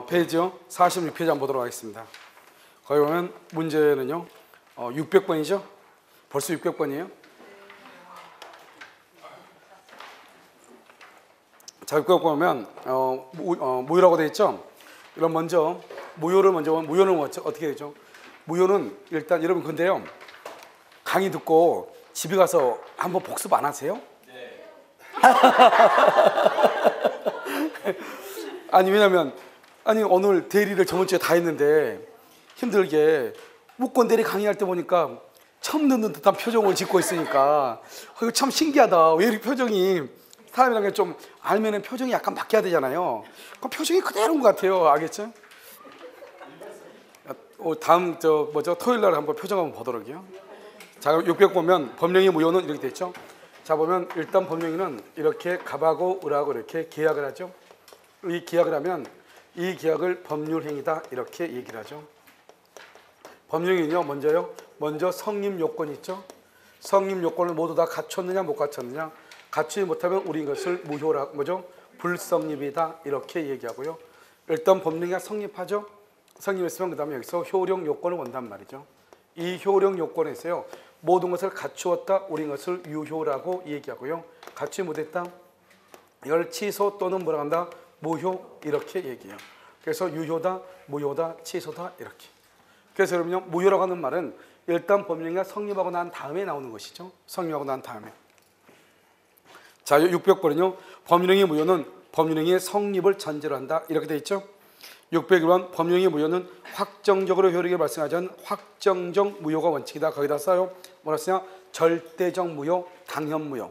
페이지요 46페이지 한번 보도록 하겠습니다. 거기 보면 문제는요 600번이죠? 벌써 600번이에요? 자, 600번 보면 무효라고 되어 있죠? 이런 먼저 무효를 무효는 어떻게 되죠? 무효는 일단 여러분 근데요 강의 듣고 집에 가서 한번 복습 안 하세요? 네. 아니 왜냐면 오늘 대리를 저번 주에 다 했는데 힘들게 무권 대리 강의할 때 보니까 처음 듣는 듯한 표정을 짓고 있으니까 이거 참 신기하다. 왜 이렇게 표정이 사람이란 게 좀 알면은 표정이 약간 바뀌어야 되잖아요. 그 표정이 그대로인 것 같아요. 알겠죠? 다음 토요일 날 한번 표정 한번 보도록요. 자, 600 보면 법령의 무효는 이렇게 됐죠. 자, 보면 일단 법령이는 이렇게 갑하고 을하고 이렇게 계약을 하죠. 이 계약을 하면 이 계약을 법률행위다 이렇게 얘기를 하죠. 법령은요 먼저 성립 요건이 있죠. 성립 요건을 모두 다 갖췄느냐 못 갖췄느냐, 갖추지 못하면 우리 이것을 무효라 불성립이다 이렇게 얘기하고요. 일단 법령이 성립하죠. 성립했으면 그 다음에 여기서 효력 요건을 본단 말이죠. 이 효력 요건에서요 모든 것을 갖추었다 우리 이것을 유효라고 얘기하고요. 갖추지 못했다 이걸 취소 또는 뭐라 한다 무효 이렇게 얘기해요. 그래서 유효다 무효다 취소다 이렇게. 그래서 여러분요 무효라고 하는 말은 일단 법령이 성립하고 난 다음에 나오는 것이죠. 성립하고 난 다음에. 자, 600번은요 법령의 무효는 법령의 성립을 전제로 한다 이렇게 돼 있죠. 601번 법령의 무효는 확정적으로 효력을 발생하지 않은 확정적 무효가 원칙이다. 거기다 써요. 뭐라 쓰냐? 절대적 무효, 당연 무효.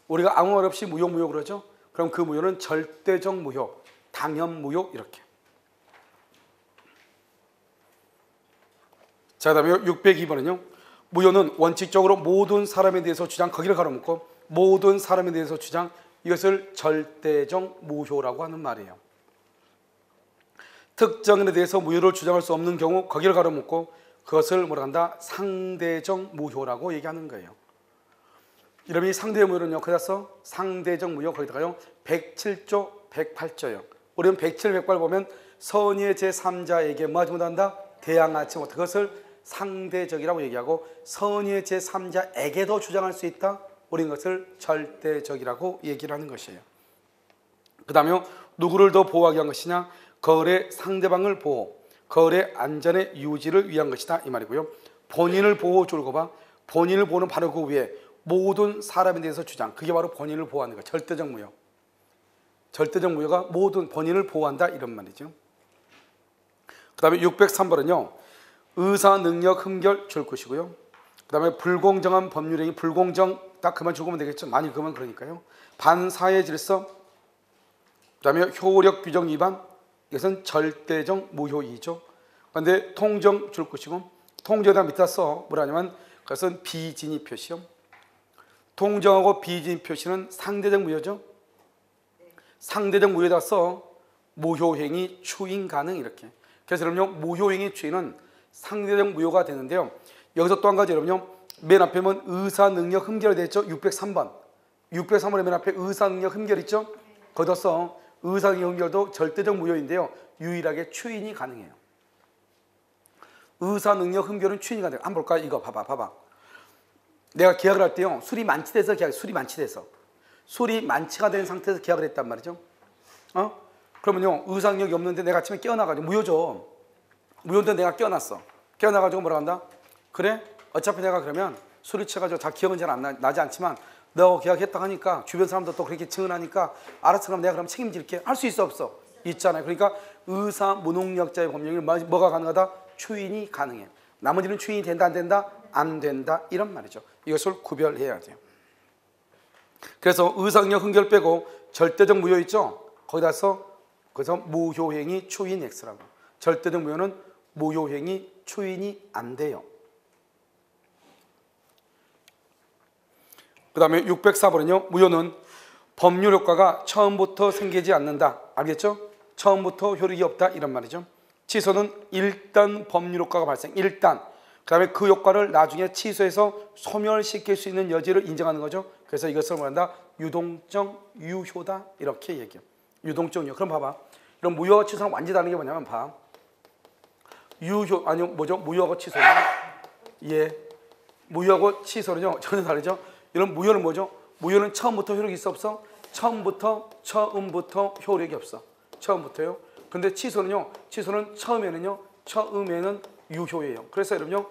우리가 아무 말 없이 무효 그러죠. 그럼 그 무효는 절대적 무효, 당연 무효 이렇게. 자, 그다음에 602번은요. 무효는 원칙적으로 모든 사람에 대해서 주장 거기를 가로놓고 모든 사람에 대해서 주장 이것을 절대적 무효라고 하는 말이에요. 특정인에 대해서 무효를 주장할 수 없는 경우 거기를 가로놓고 그것을 뭐라 한다? 상대적 무효라고 얘기하는 거예요. 이름이 상대적 무효는요. 그래서 상대적 무효 거기다가요 107조 108조요. 우리는 107, 108 보면 선의의 제3자에게 뭐 하지 못한다? 대항하지 못. 그것을 상대적이라고 얘기하고 선의의 제3자에게도 주장할 수 있다. 우리는 것을 절대적이라고 얘기를 하는 것이에요. 그 다음에 누구를 더 보호하기 위한 것이냐? 거래 상대방을 보호, 거래 안전의 유지를 위한 것이다 이 말이고요. 본인을 보호 줄고 봐. 본인을 보호는 바로 그 위에 모든 사람에 대해서 주장. 그게 바로 본인을 보호하는 거예요. 절대적 무효. 절대적 무효가 모든 본인을 보호한다 이런 말이죠. 그 다음에 603번은요. 의사 능력 흠결 줄 것이고요. 그 다음에 불공정한 법률행위 불공정 딱 그만 죽으면 되겠죠. 많이 그만 그러니까요. 반사회 질서 그 다음에 효력 규정 위반 이것은 절대적 무효이죠. 그런데 통정 줄 것이고 통정에다 밑에 써 뭐라냐면 그것은 비진입 표시요. 통정하고 비진입 표시는 상대적 무효죠. 상대적 무효에다 써 무효행위 추인 가능 이렇게. 그래서 여러분요 무효행위 추인은 상대적 무효가 되는데요. 여기서 또 한 가지 여러분요 맨 앞에 보면 의사능력 흠결이 되어 있죠. 603번 603번의 맨 앞에 의사능력 흠결 있죠. 거기다 써 의사능력 흠결도 절대적 무효인데요. 유일하게 추인이 가능해요. 의사능력 흠결은 추인이 가능해요. 한번 볼까요? 이거 봐봐. 내가 계약을 할 때요. 술이 만취돼서 술이 만취가 된 상태에서 계약을 했단 말이죠. 그러면요. 의사능력이 없는데 내가 아침에 깨어나가지고 무효죠. 무효인데 내가 깨어났어. 깨어나가지고 뭐라 한다? 그래? 어차피 내가 그러면 술이 취해가지고 다 기억은 잘 나지 않지만 너 계약했다고 하니까 주변 사람도 또 그렇게 증언하니까 알았어 그럼 내가 그럼 책임질게. 할 수 있어 없어? 있잖아요. 그러니까 의사 무능력자의 법령이 뭐가 가능하다? 추인이 가능해. 나머지는 추인이 된다 안 된다? 안 된다 이런 말이죠. 이것을 구별해야 돼요. 그래서 의사능력 흠결 빼고 절대적 무효 있죠? 거기다서 그래서 무효행위 추인 X라고. 절대적 무효는 무효행위 추인이 안 돼요. 그 다음에 604번은요. 무효는 법률 효과가 처음부터 생기지 않는다. 알겠죠? 처음부터 효력이 없다 이런 말이죠. 취소는 일단 법률 효과가 발생. 일단. 그 다음에 그 효과를 나중에 취소해서 소멸시킬 수 있는 여지를 인정하는 거죠. 그래서 이것을 뭐한다? 유동적 유효다 이렇게 얘기해요. 유동적 유효. 그럼 봐봐. 이런 무효하고 취소랑 완전히 다른 게 뭐냐면 봐. 유효 아니 뭐죠? 무효하고 취소는 예. 무효하고 취소는요 전혀 다르죠. 이런 무효는 뭐죠? 무효는 처음부터 효력이 있어 없어? 처음부터 효력이 없어. 처음부터요. 근데 취소는요. 취소는 처음에는 유효예요. 그래서 여러분요.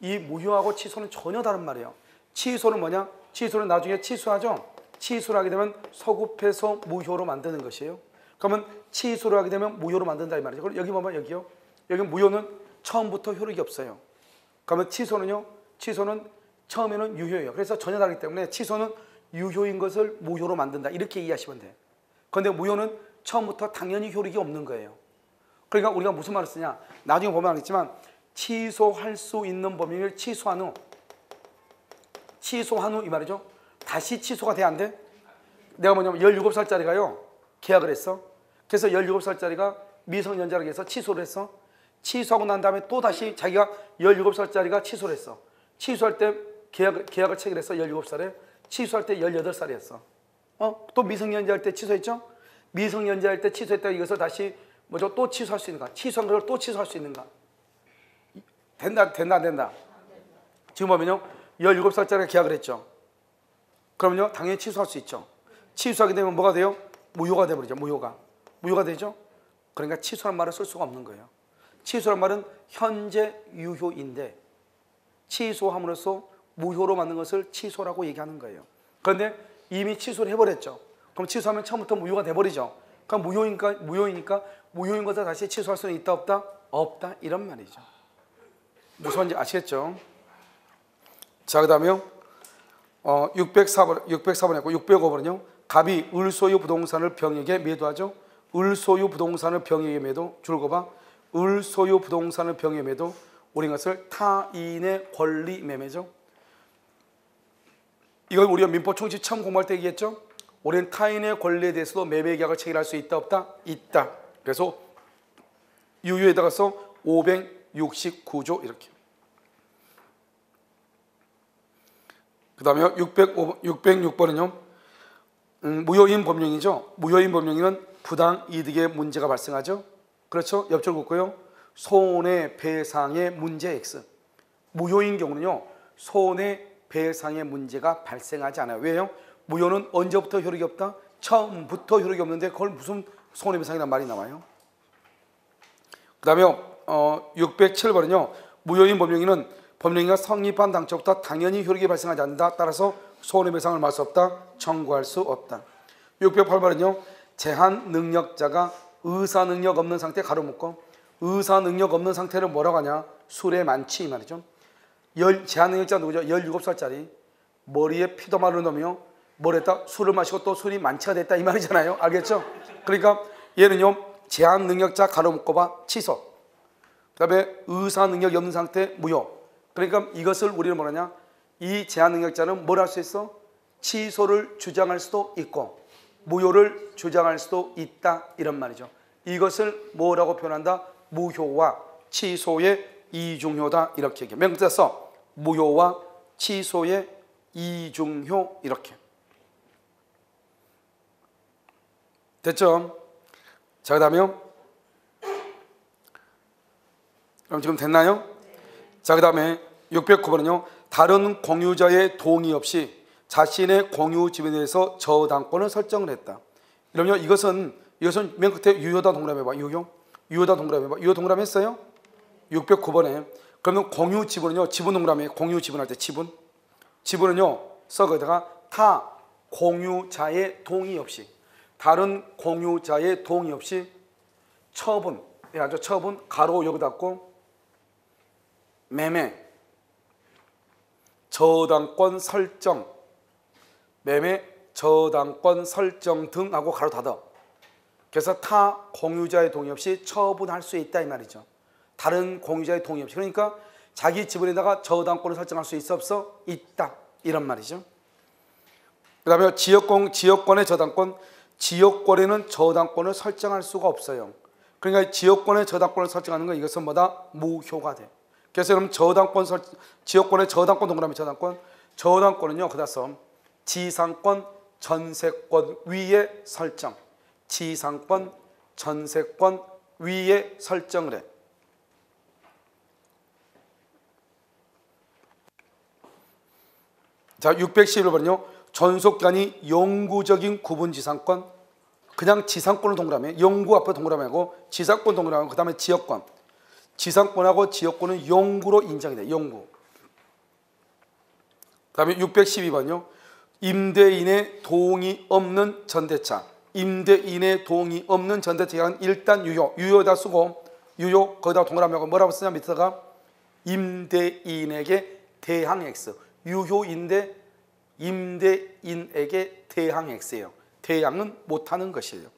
이 무효하고 취소는 전혀 다른 말이에요. 취소는 뭐냐? 취소는 나중에 취소하죠. 취소를 하게 되면 소급해서 무효로 만드는 것이에요. 그러면 취소를 하게 되면 무효로 만든다 이 말이죠. 그럼 여기 보면 여기요. 여기 무효는 처음부터 효력이 없어요. 그러면 취소는요. 취소는 처음에는 유효예요. 그래서 전혀 다르기 때문에 취소는 유효인 것을 무효로 만든다. 이렇게 이해하시면 돼요. 그런데 무효는 처음부터 당연히 효력이 없는 거예요. 그러니까 우리가 무슨 말을 쓰냐. 나중에 보면 알겠지만 취소할 수 있는 범위를 취소한 후 이 말이죠. 다시 취소가 돼야 안 돼? 내가 뭐냐면 17살짜리가요. 계약을 했어. 그래서 17살짜리가 미성년자라고 해서 취소를 했어. 취소하고 난 다음에 또 다시 자기가 17살짜리가 취소를 했어. 취소할 때 계약을 체결했어. 17살에. 취소할 때 18살이었어. 또 미성년자 할 때 취소했죠? 미성년자 할 때 취소했다 이것을 다시 뭐죠? 또 취소할 수 있는가? 취소한 걸 또 취소할 수 있는가? 된다. 지금 보면요. 17살짜리가 계약을 했죠. 그러면요. 당연히 취소할 수 있죠. 취소하게 되면 뭐가 돼요? 무효가 돼버리죠. 무효가 되죠. 그러니까 취소란 말을 쓸 수가 없는 거예요. 취소란 말은 현재 유효인데 취소함으로써 무효로 만든 것을 취소라고 얘기하는 거예요. 그런데 이미 취소를 해버렸죠. 그럼 취소하면 처음부터 무효가 돼버리죠. 그럼 무효이니까 무효인 것을 다시 취소할 수는 있다 없다? 없다 이런 말이죠. 무서운지 아시겠죠? 자, 그 다음에요. 604번 했고 605번은요. 갑이 을소유 부동산을 병에게 매도하죠. 을소유 부동산을 병에게 매도. 줄거봐. 을소유 부동산을 병에게 매도. 우리 이것을 타인의 권리 매매죠. 이걸 우리가 민법 총칙 처음 공부할 때 얘기했죠. 우리는 타인의 권리에 대해서도 매매 계약을 체결할 수 있다 없다? 있다. 그래서 유효에다가서 569조 이렇게. 그 다음에 606번은요. 무효인 법령이죠. 무효인 법령에는 부당 이득의 문제가 발생하죠. 그렇죠. 옆줄 긋고요. 손해배상의 문제 X. 무효인 경우는요. 손해배상의 문제가 발생하지 않아요. 왜요? 무효는 언제부터 효력이 없다? 처음부터 효력이 없는데 그걸 무슨 손해배상이란 말이 나와요? 그 다음에 607번은요. 무효인 법령에는 법령이가 성립한 당초부터 당연히 효력이 발생하지 않는다. 따라서 손해배상을 말할 수 없다. 청구할 수 없다. 608번은요. 제한 능력자가 의사 능력 없는 상태 가로 묶고 의사 능력 없는 상태를 뭐라고 하냐? 술에 만취 이 말이죠. 제한 능력자 누구죠? 17살짜리 머리에 피도마를 넣으며 뭘 했다? 술을 마시고 또 술이 만취가 됐다 이 말이잖아요. 알겠죠? 그러니까 얘는요. 제한 능력자 가로 묶어봐 취소. 그 다음에 의사 능력이 없는 상태 무효. 그러니까 이것을 우리는 뭐라냐? 이 제한 능력자는 뭘 할 수 있어? 취소를 주장할 수도 있고 무효를 주장할 수도 있다 이런 말이죠. 이것을 뭐라고 표현한다? 무효와 취소의 이중효다 이렇게 얘기해. 맨 끝에 써 무효와 취소의 이중효 이렇게. 됐죠? 자, 그 다음에요. 그럼 지금 됐나요? 자, 그 다음에 609번은요. 다른 공유자의 동의 없이 자신의 공유 집에 대해서 저당권을 설정을 했다. 이러면 이것은 맨 끝에 유효다 동그라미 해봐. 유효다 동그라미 해봐. 유효 동그라미 했어요? 609번에. 그러면 공유 지분은요. 지분 동그라미 공유 지분할 때 지분은요. 거기다가 타 공유자의 동의 없이 다른 공유자의 동의 없이 처분 해야죠. 처분 가로 여기 닫고 매매 저당권 설정 매매 저당권 설정 등하고 가로 닫아. 그래서 타 공유자의 동의 없이 처분할 수 있다 이 말이죠. 다른 공유자의 동의 없이. 그러니까 자기 지분에다가 저당권을 설정할 수 있어 없어? 있다 이런 말이죠. 그 다음에 지역권의 저당권. 지역권에는 저당권을 설정할 수가 없어요. 그러니까 지역권의 저당권을 설정하는 건 이것은 뭐다? 무효가 돼. 그래서 여러분 지역권의 저당권 동그라미 저당권은요. 그다음 지상권 전세권 위에 설정 지상권 전세권 위에 설정을 해. 자, 611번은요. 존속기간이 영구적인 구분지상권, 그냥 지상권을 동그라미, 영구 앞에 동그라미하고 지상권 동그라미하고 그 다음에 지역권. 지상권하고 지역권은 영구로 인정이 돼. 영구. 그 다음에 612번요. 임대인의 동의 없는 전대차. 임대인의 동의 없는 전대차는 일단 유효. 유효에다 쓰고 유효 거기다 동그라미하고 뭐라고 쓰냐 밑에다가 임대인에게 대항 X. 유효인데 임대인에게 대항 X예요. 대항은 못하는 것이에요.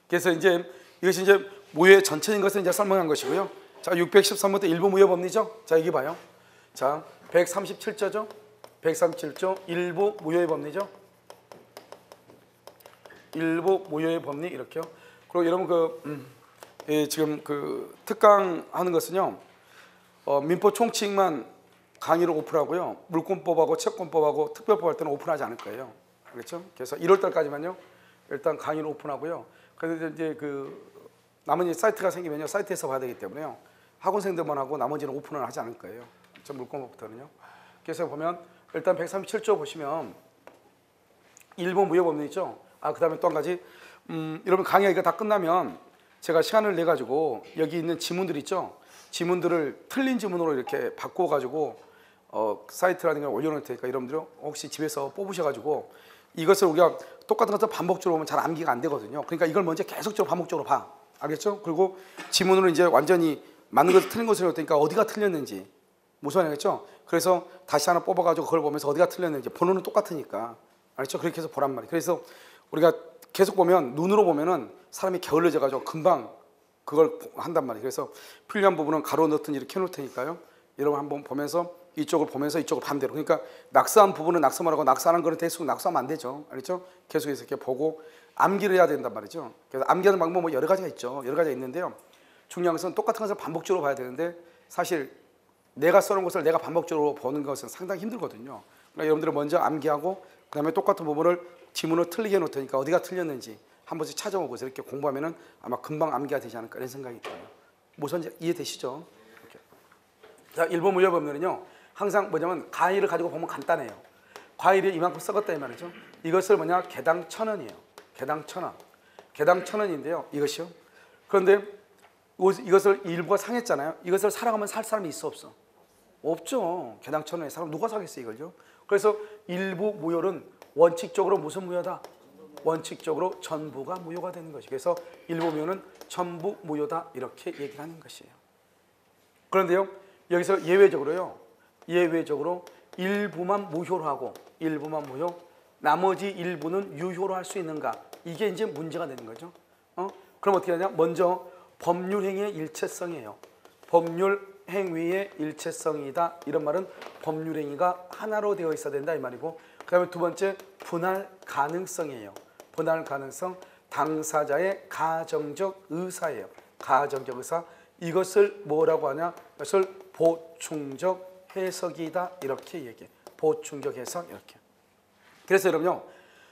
그래서 이제 이것이 이제 무효의 전체인 것을 이제 설명한 것이고요. 자, 613번부터 일부 무효 법리죠. 자, 여기 봐요. 자, 137조죠. 137조 일부 무효의 법리죠. 일부 무효의 법리 이렇게요. 그리고 여러분 지금 특강 하는 것은요. 민법 총칙만 강의를 오픈하고요. 물권법하고 채권법하고 특별법 할 때는 오픈하지 않을 거예요. 그렇죠? 그래서 1월 달까지만요. 일단 강의를 오픈하고요. 그래서 이제 나머지 사이트가 생기면요. 사이트에서 봐야 되기 때문에요. 학원생들만 하고 나머지는 오픈을 하지 않을 거예요. 그렇죠? 물권법부터는요. 그래서 보면 일단 137조 보시면 일부 무효 법리 있죠. 그 다음에 또 한 가지 여러분 강의가 이거 다 끝나면 제가 시간을 내 가지고 여기 있는 지문들 있죠. 지문들을 틀린 지문으로 이렇게 바꿔 가지고 사이트라든가 올려놓을 테니까 여러분들 혹시 집에서 뽑으셔가지고 이것을 우리가 똑같은 것을 반복적으로 보면 잘 암기가 안 되거든요. 그러니까 이걸 먼저 계속적으로 반복적으로 봐. 알겠죠? 그리고 지문으로 이제 완전히 맞는 것을 틀린 것을 해놓으니까 어디가 틀렸는지 무슨 알겠죠? 그래서 다시 하나 뽑아가지고 그걸 보면서 어디가 틀렸는지 번호는 똑같으니까 알겠죠? 그렇게 해서 보란 말이에요. 그래서 우리가 계속 보면 눈으로 보면은 사람이 게을러져가지고 금방 그걸 한단 말이에요. 그래서 필요한 부분은 가로 넣든 이렇게 해놓을 테니까요. 여러분 한번 보면서 이쪽을 보면서 이쪽을 반대로. 그러니까 낙서한 부분은 낙서만 하고 낙서하는 거는 대충 낙서하면 안 되죠. 알겠죠? 계속해서 이렇게 보고 암기를 해야 된단 말이죠. 그래서 암기하는 방법 뭐 여러 가지가 있죠. 여러 가지가 있는데요. 중요한 것은 똑같은 것을 반복적으로 봐야 되는데 사실 내가 써놓은 것을 내가 반복적으로 보는 것은 상당히 힘들거든요. 그러니까 여러분들은 먼저 암기하고 그 다음에 똑같은 부분을 지문을 틀리게 해놓을 테니까 어디가 틀렸는지 한 번씩 찾아보고 이렇게 공부하면은 아마 금방 암기가 되지 않을까 이런 생각이 들어요. 무슨 이해되시죠? 이렇게. 자, 일본 무효 법률은요. 항상 뭐냐면 과일을 가지고 보면 간단해요. 과일이 이만큼 썩었다 이 말이죠. 이것을 뭐냐 개당 1,000원이에요. 개당 1,000원. 개당 1,000원인데요. 이것이요. 그런데 이것을 일부가 상했잖아요. 이것을 사랑하면 살 사람이 있어 없어? 없죠. 개당 1,000원에 사람 누가 사겠어요 이걸요. 그래서 일부 무효는 원칙적으로 무슨 무효다? 원칙적으로 전부가 무효가 되는 것이. 그래서 일부 무효는 전부 무효다 이렇게 얘기를 하는 것이에요. 그런데요. 여기서 예외적으로요. 예외적으로 일부만 무효로 하고 일부만 무효, 나머지 일부는 유효로 할 수 있는가? 이게 이제 문제가 되는 거죠. 그럼 어떻게 하냐? 먼저 법률 행위의 일체성이에요. 법률 행위의 일체성이다. 이런 말은 법률 행위가 하나로 되어 있어야 된다 이 말이고, 그 다음에 두 번째 분할 가능성이에요. 분할 가능성, 당사자의 가정적 의사예요. 가정적 의사. 이것을 뭐라고 하냐? 이것을 보충적 해석이다 이렇게 얘기해. 보충적 해석 이렇게. 그래서 여러분요,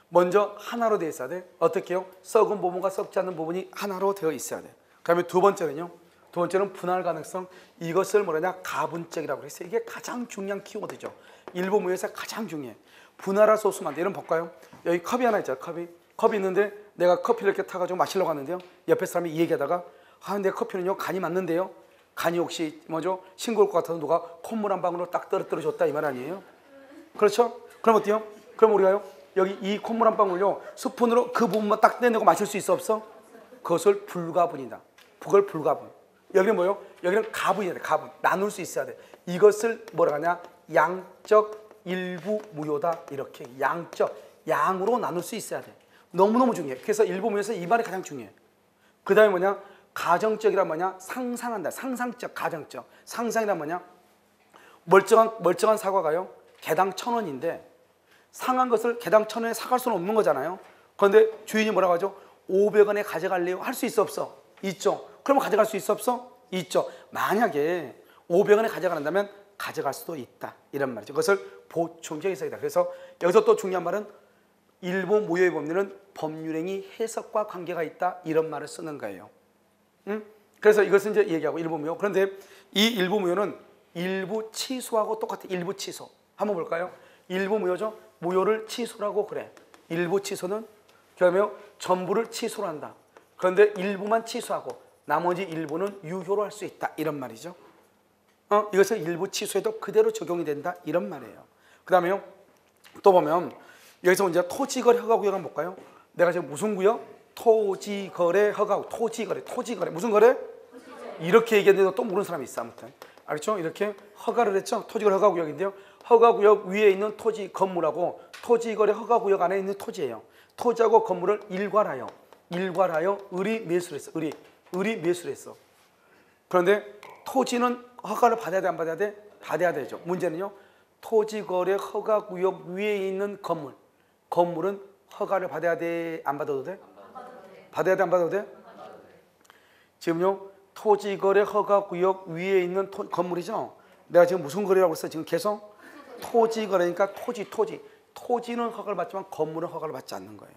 먼저 하나로 되어 있어야 돼. 어떻게 해요? 썩은 부분과 썩지 않는 부분이 하나로 되어 있어야 돼. 그 다음에 두 번째는요. 두 번째는 분할 가능성. 이것을 뭐라냐? 가분적이라고 해서 이게 가장 중요한 키워드죠. 일부 무효에서 가장 중요해. 분할할 수 없으면 안 돼. 이런 볼까요? 여기 컵이 하나 있잖아. 컵이 있는데 내가 커피를 이렇게 타가지고 마시려고 하는데요. 옆에 사람이 이 얘기하다가 내 커피는요 간이 맞는데요. 간이 혹시 뭐죠? 싱거울 것 같아서 누가 콧물 한 방울로 딱 떨어뜨려 줬다 이 말 아니에요? 그렇죠? 그럼 어때요? 그럼 우리가요 여기 이 콧물 한 방울요 스푼으로 그 부분만 딱 떼내고 마실 수 있어 없어? 그것을 불가분이다. 그걸 불가분. 여기는 뭐요? 여기는 가분이야 돼. 가분. 나눌 수 있어야 돼. 이것을 뭐라 하냐? 양적 일부 무효다. 이렇게 양적 양으로 나눌 수 있어야 돼. 너무너무 중요해. 그래서 일부 무효에서 이 말이 가장 중요해. 그 다음에 뭐냐? 가정적이란 뭐냐? 상상한다. 상상적, 가정적. 상상이란 뭐냐? 멀쩡한 사과가요. 개당 1,000원인데 상한 것을 개당 1,000원에 사갈 수는 없는 거잖아요. 그런데 주인이 뭐라고 하죠? 500원에 가져갈래요? 할 수 있어 없어? 있죠. 그러면 가져갈 수 있어 없어? 있죠. 만약에 500원에 가져간다면 가져갈 수도 있다. 이런 말이죠. 그것을 보충적 해석이다. 그래서 여기서 또 중요한 말은 일부 무효의 법률은 법률행위 해석과 관계가 있다 이런 말을 쓰는 거예요. 응? 그래서 이것은 이제 얘기하고 일부 무효. 그런데 이 일부 무효는 일부 취소하고 똑같아. 일부 취소. 한번 볼까요? 일부 무효죠. 무효를 취소라고 그래. 일부 취소는 그러면 전부를 취소로 한다. 그런데 일부만 취소하고 나머지 일부는 유효로 할 수 있다 이런 말이죠. 이것은 일부 취소에도 그대로 적용이 된다 이런 말이에요. 그 다음에요 또 보면 여기서 이제 토지거래 허가구역 한번 볼까요? 내가 지금 무슨 구역? 토지거래 허가구. 토지거래 무슨 거래? 이렇게 얘기했는데도 또 모르는 사람이 있어. 아무튼 알겠죠? 이렇게 허가를 했죠. 토지거래 허가구역인데요, 허가구역 위에 있는 토지 건물하고 토지거래 허가구역 안에 있는 토지예요. 토지하고 건물을 일괄하여 을이 매수를 했어. 을이 매수를 했어. 그런데 토지는 허가를 받아야 돼 안 받아야 돼? 받아야 되죠. 문제는요, 토지거래 허가구역 위에 있는 건물은 허가를 받아야 돼 안 받아도 돼? 받아야 돼 안 받아도 돼? 지금요 토지거래 허가구역 위에 있는 건물이죠. 내가 지금 무슨 거래라고 했어? 지금 계속 토지거래니까 토지는 허가를 받지만 건물은 허가를 받지 않는 거예요.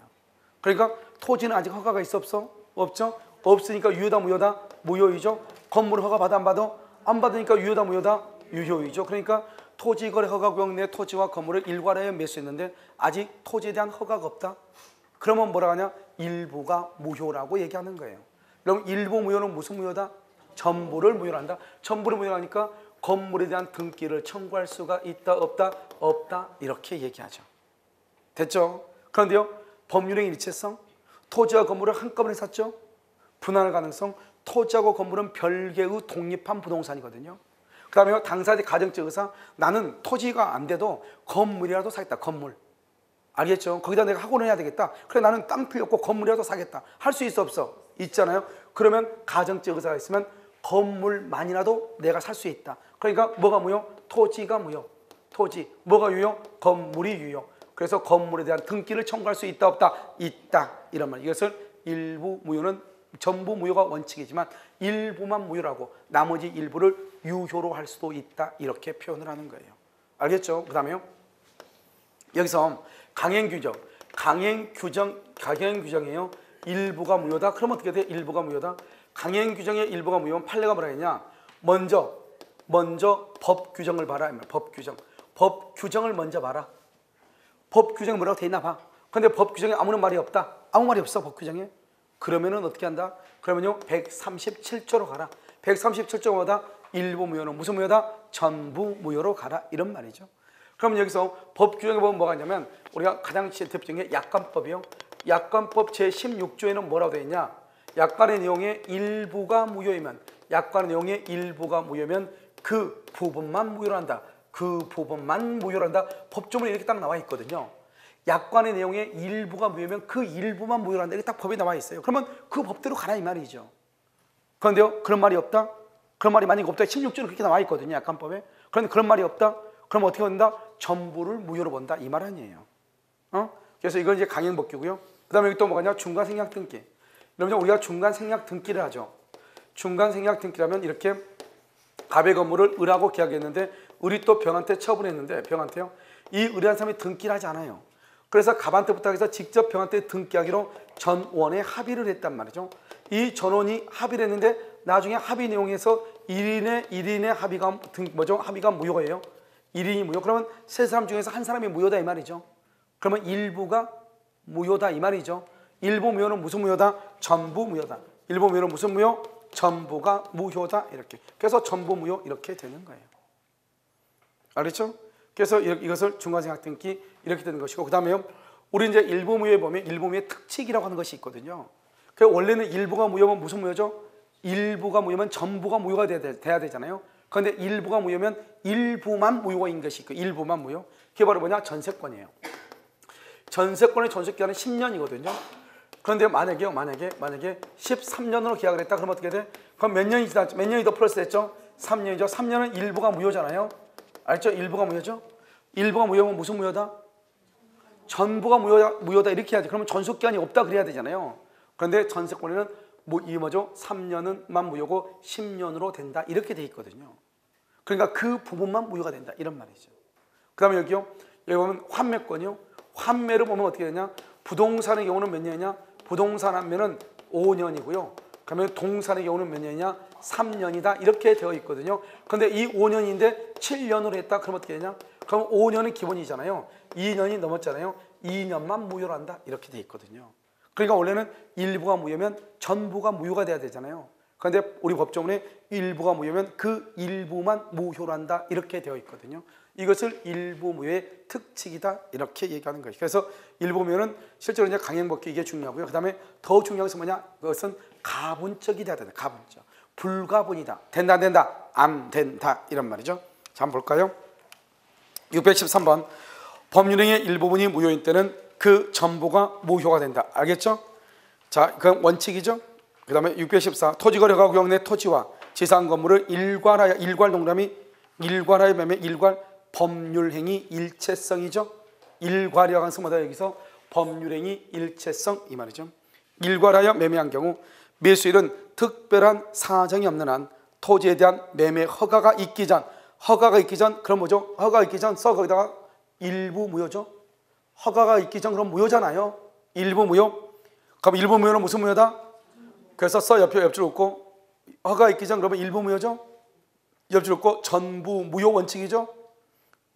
그러니까 토지는 아직 허가가 있어 없어? 없죠? 없으니까 유효다 무효다? 무효이죠. 건물은 허가 받아 안 받아? 안 받으니까 유효다 무효다? 유효이죠. 그러니까 토지거래 허가구역 내 토지와 건물을 일괄하여 매수했는데 아직 토지에 대한 허가가 없다. 그러면 뭐라 하냐? 일부가 무효라고 얘기하는 거예요. 그럼 일부 무효는 무슨 무효다? 전부를 무효로 한다. 전부를 무효로 하니까 건물에 대한 등기를 청구할 수가 있다 없다? 없다 이렇게 얘기하죠. 됐죠? 그런데요 법률의 일체성, 토지와 건물을 한꺼번에 샀죠. 분할 가능성, 토지하고 건물은 별개의 독립한 부동산이거든요. 그 다음에 당사자 가정적 의사, 나는 토지가 안 돼도 건물이라도 사겠다. 건물. 알겠죠? 거기다 내가 학원을 해야 되겠다. 그래 나는 땅 필요 없고 건물이라도 사겠다. 할 수 있어 없어? 있잖아요. 그러면 가정적 의사가 있으면 건물만이라도 내가 살 수 있다. 그러니까 뭐가 무효? 토지가 무효. 토지. 뭐가 유효? 건물이 유효. 그래서 건물에 대한 등기를 청구할 수 있다 없다? 있다. 이런 말. 이것을 일부 무효는 전부 무효가 원칙이지만 일부만 무효라고 나머지 일부를 유효로 할 수도 있다. 이렇게 표현을 하는 거예요. 알겠죠? 그 다음에요. 여기서 강행규정이에요. 일부가 무효다. 그럼 어떻게 돼? 일부가 무효다. 강행규정의 일부가 무효면 판례가 뭐라 했냐? 먼저 법 규정을 봐라. 법 규정을 먼저 봐라. 법 규정이 뭐라고 돼 있나 봐. 근데 법 규정에 아무런 말이 없다. 아무 말이 없어 법 규정에. 그러면은 어떻게 한다? 그러면요 137조로 가라. 137조마다 일부 무효는 무슨 무효다? 전부 무효로 가라. 이런 말이죠. 그럼 여기서 법 규정에 보면 뭐가 있냐면 우리가 가장 대표적인 게 약관법이요. 약관법 제16조에는 뭐라고 되어 있냐? 약관의 내용의 일부가 무효이면 그 부분만 무효로 한다. 그 부분만 무효로 한다. 법조문에 이렇게 딱 나와 있거든요. 약관의 내용의 일부가 무효면 그 일부만 무효로 한다. 이렇게 딱 법에 나와 있어요. 그러면 그 법대로 가라 이 말이죠. 그런데요 그런 말이 없다? 그런 말이 만약에 없다. 16조는 그렇게 나와 있거든요. 약관법에. 그런데 그런 말이 없다? 그럼 어떻게 본다? 전부를 무효로 본다. 이 말 아니에요. 그래서 이건 이제 강행법규고요. 그 다음에 여기 또 뭐가 있냐? 중간생략 등기. 여러분 우리가 중간생략 등기를 하죠. 중간생략 등기라면 이렇게 갑의 건물을 을하고 계약했는데 을이 또 병한테 처분했는데 병한테요. 이 을이라는 사람이 등기를 하지 않아요. 그래서 갑한테 부탁해서 직접 병한테 등기하기로 전원에 합의를 했단 말이죠. 이 전원이 합의를 했는데 나중에 합의 내용에서 1인의 합의가 합의가 무효예요. 1인이 무효. 그러면 세 사람 중에서 한 사람이 무효다 이 말이죠. 그러면 일부가 무효다 이 말이죠. 일부 무효는 무슨 무효다? 전부 무효다. 일부 무효는 무슨 무효? 전부가 무효다. 이렇게. 그래서 전부 무효 이렇게 되는 거예요. 알겠죠? 그래서 이것을 중간생략 등기 이렇게 되는 것이고, 그 다음에요. 우리 이제 일부 무효에 보면 일부 무효의 특칙이라고 하는 것이 있거든요. 그 원래는 일부가 무효면 무슨 무효죠? 일부가 무효면 전부가 무효가 돼야 되잖아요. 그런데 일부가 무효면 일부만 무효인 것이 있고, 일부만 무효. 그게 바로 뭐냐? 전세권이에요. 전세권의 전세기간은 10년이거든요. 그런데 만약에 13년으로 계약을 했다. 그러면 어떻게 돼? 그럼 몇 년이 지났죠? 몇 년이 더 플러스 됐죠? 3년이죠. 3년은 일부가 무효잖아요. 알죠? 일부가 무효죠? 일부가 무효면 무슨 무효다? 전부가 무효다 이렇게 해야지. 그러면 전속기간이 없다 그래야 되잖아요. 그런데 전세권에는 3년은만 무효고 10년으로 된다 이렇게 돼 있거든요. 그러니까 그 부분만 무효가 된다 이런 말이죠. 그 다음에 여기요. 여기 보면 환매권이요. 환매를 보면 어떻게 되냐? 부동산의 경우는 몇 년이냐? 부동산 환매는 5년이고요. 그러면 동산의 경우는 몇 년이냐? 3년이다. 이렇게 되어 있거든요. 그런데 이 5년인데 7년으로 했다. 그럼 어떻게 되냐? 그럼 5년은 기본이잖아요. 2년이 넘었잖아요. 2년만 무효로 한다. 이렇게 돼 있거든요. 그러니까 원래는 일부가 무효면 전부가 무효가 돼야 되잖아요. 그런데 우리 법조문에 일부가 무효면 그 일부만 무효로 한다. 이렇게 되어 있거든요. 이것을 일부 무효의 특칙이다. 이렇게 얘기하는 거예요. 그래서 일부 무효는 실제로 이제 강행법규 이게 중요하고요. 그 다음에 더 중요한 것은 뭐냐? 그것은 가분적이 돼야 된다. 가분적. 불가분이다. 된다 안 된다? 안 된다. 이런 말이죠. 자, 한번 볼까요? 613번. 법률행위의 일부분이 무효인 때는 그 전부가 무효가 된다. 알겠죠? 자, 그건 원칙이죠. 그 다음에 614. 토지거래가 구역 내 토지와 지상 건물을 일괄하여 일괄하여 매매 일괄 법률행위 일체성이죠. 일괄이라고 하는 것은 여기서 법률행위 일체성 이 말이죠. 일괄하여 매매한 경우 매수일은 특별한 사정이 없는 한 토지에 대한 매매 허가가 있기 전 그럼 뭐죠? 허가가 있기 전 써 거기다가 일부 무효죠. 허가가 있기 전 그럼 무효잖아요. 일부 무효. 그럼 일부 무효는 무슨 무효다? 그래서 써 옆줄 긋고 허가가 있기 전 그러면 일부 무효죠. 옆줄 긋고 전부 무효 원칙이죠.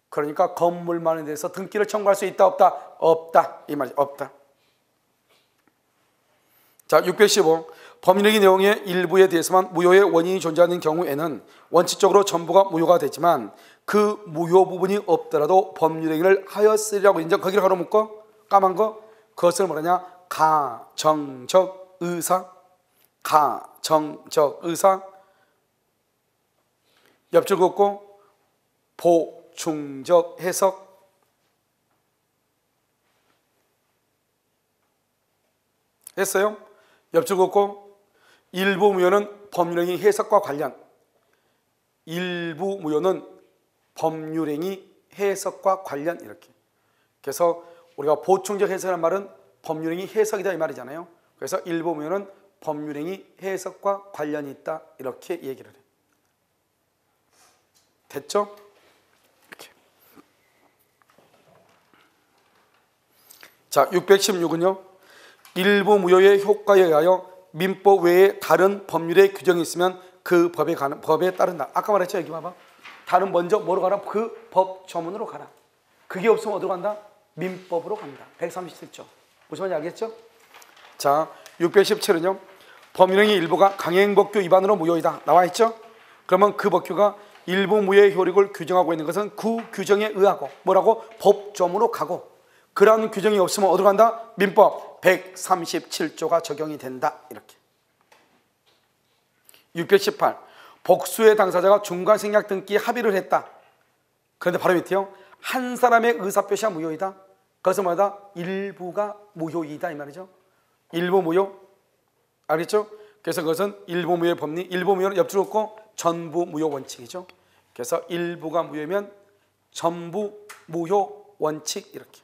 그러니까 건물만에 대해서 등기를 청구할 수 있다 없다? 없다. 이 말이죠. 없다. 자, 615. 법률행위 내용의 일부에 대해서만 무효의 원인이 존재하는 경우에는 원칙적으로 전부가 무효가 되지만 그 무효 부분이 없더라도 법률행위를 하였으리라고 인정. 거기를 가로 묶어 까만 거 그것을 뭐라냐? 가정적 의사. 가정적 의사. 옆줄 긋고 보충적 해석. 했어요? 옆줄 긋고 일부 무효는 법률행위 해석과 관련. 일부 무효는 법률행위 해석과 관련 이렇게. 그래서 우리가 보충적 해석이라는 말은 법률행위 해석이다 이 말이잖아요. 그래서 일부 무효는 법률행위 해석과 관련이 있다 이렇게 얘기를 해요. 됐죠? 이렇게. 자, 616은요. 일부 무효의 효과에 의하여 민법 외에 다른 법률의 규정이 있으면 그 법에 따른다. 아까 말했죠. 여기 봐봐. 다른 먼저 뭐로 가라? 그 법 조문으로 가라. 그게 없으면 어디로 간다? 민법으로 간다. 137조. 무슨 말인지 알겠죠? 자, 617은요. 법률행위 일부가 강행법규 위반으로 무효이다. 나와 있죠? 그러면 그 법규가 일부 무효의 효력을 규정하고 있는 것은 그 규정에 의하고 뭐라고? 법조문으로 가고 그러한 규정이 없으면 어디로 간다? 민법 137조가 적용이 된다. 이렇게. 618. 복수의 당사자가 중과생략 등기 합의를 했다. 그런데 바로 밑에요. 한 사람의 의사표시가 무효이다. 그것은 뭐다? 일부가 무효이다 이 말이죠. 일부 무효. 알겠죠? 그래서 그것은 일부 무효의 법리. 일부 무효는 옆줄 긋고 전부 무효 원칙이죠. 그래서 일부가 무효면 전부 무효 원칙 이렇게.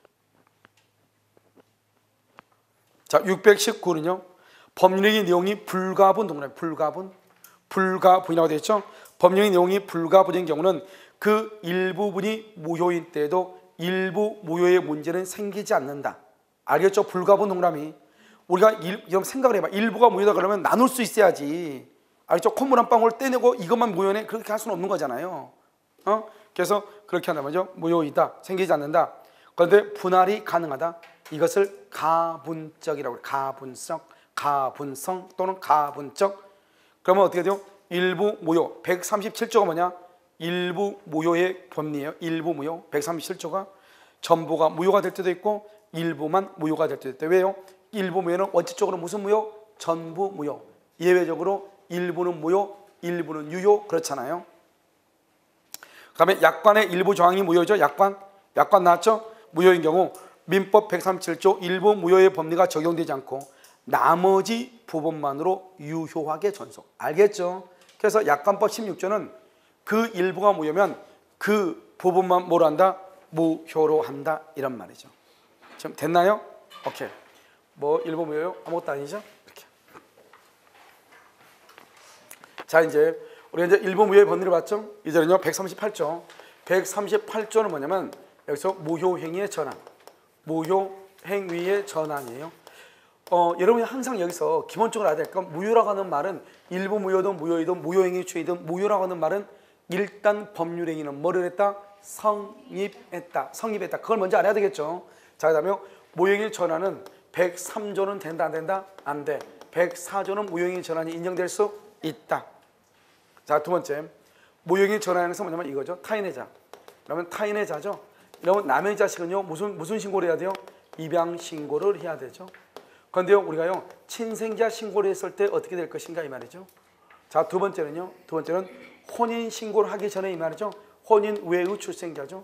자, 619는요. 법률행위 내용이 불가분 동그라미 불가분이라고 되어 있죠. 법령의 내용이 불가분인 경우는 그 일부분이 무효인 때에도 일부 무효의 문제는 생기지 않는다. 알겠죠? 불가분 동그라미. 우리가 여러분 생각을 해봐. 일부가 무효다 그러면 나눌 수 있어야지. 알겠죠? 콧물 한 방울 떼내고 이것만 무효네. 그렇게 할 수는 없는 거잖아요. 그래서 그렇게 한단 말이죠. 무효이다. 생기지 않는다. 그런데 분할이 가능하다. 이것을 가분적이라고 해요. 가분성 또는 가분적. 그러면 어떻게 돼요? 일부 무효. 137조가 뭐냐? 일부 무효의 법리예요. 일부 무효. 137조가 전부가 무효가 될 때도 있고 일부만 무효가 될 때도 있다. 왜요? 일부 무효는 원칙적으로 무슨 무효? 전부 무효. 예외적으로 일부는 무효, 일부는 유효. 그렇잖아요. 그 다음에 약관의 일부 조항이 무효죠. 약관 나왔죠? 무효인 경우 민법 137조 일부 무효의 법리가 적용되지 않고 나머지 부분만으로 유효하게 전속. 알겠죠? 그래서 약관법 16조는 그 일부가 무효면 그 부분만 뭐로 한다? 무효로 한다. 이런 말이죠. 지금 됐나요? 오케이. 뭐 일부 무효요? 아무것도 아니죠? 이렇게. 자, 이제 우리 이제 일부 무효의 법리를 봤죠? 이제는요 138조. 138조는 뭐냐면 여기서 무효행위의 전환. 무효 행위의 전환이에요. 여러분이 항상 여기서 기본적으로 알아야 될 건 무효라고 하는 말은 일부 무효든 무효이든 무효행위 추이든 무효라고 하는 말은 일단 법률행위는 뭐를 했다? 성립했다. 성립했다. 그걸 먼저 알아야 되겠죠. 자, 그 다음에 무효행위 전환은 103조는 된다 안 된다? 안 돼. 104조는 무효행위 전환이 인정될 수 있다. 자, 두 번째 무효행위 전환에서 뭐냐면 이거죠. 타인의 자. 그러면 타인의 자죠. 이러면 남의 자식은요 무슨 신고를 해야 돼요? 입양 신고를 해야 되죠. 그런데요 우리가요 친생자 신고를 했을 때 어떻게 될 것인가 이 말이죠. 자, 두 번째는 혼인 신고를 하기 전에 이 말이죠. 혼인 외의 출생자죠.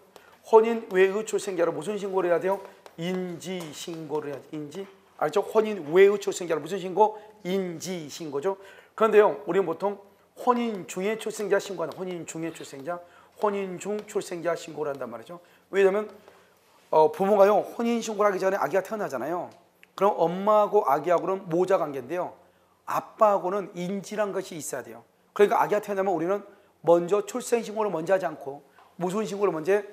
혼인 외의 출생자로 무슨 신고를 해야 돼요? 인지 신고를 해야 돼. 인지. 알죠? 혼인 외의 출생자로 무슨 신고? 인지 신고죠. 그런데요 우리는 보통 혼인 중에 출생자 신고하는 혼인 중에 출생자, 혼인 중 출생자 신고를 한단 말이죠. 왜냐하면 부모가요 혼인 신고를 하기 전에 아기가 태어나잖아요. 그럼 엄마하고 아기하고는 모자 관계인데요. 아빠하고는 인지란 것이 있어야 돼요. 그러니까 아기가 태어나면 우리는 먼저 출생 신고를 먼저 하지 않고 무슨 신고를 먼저 해?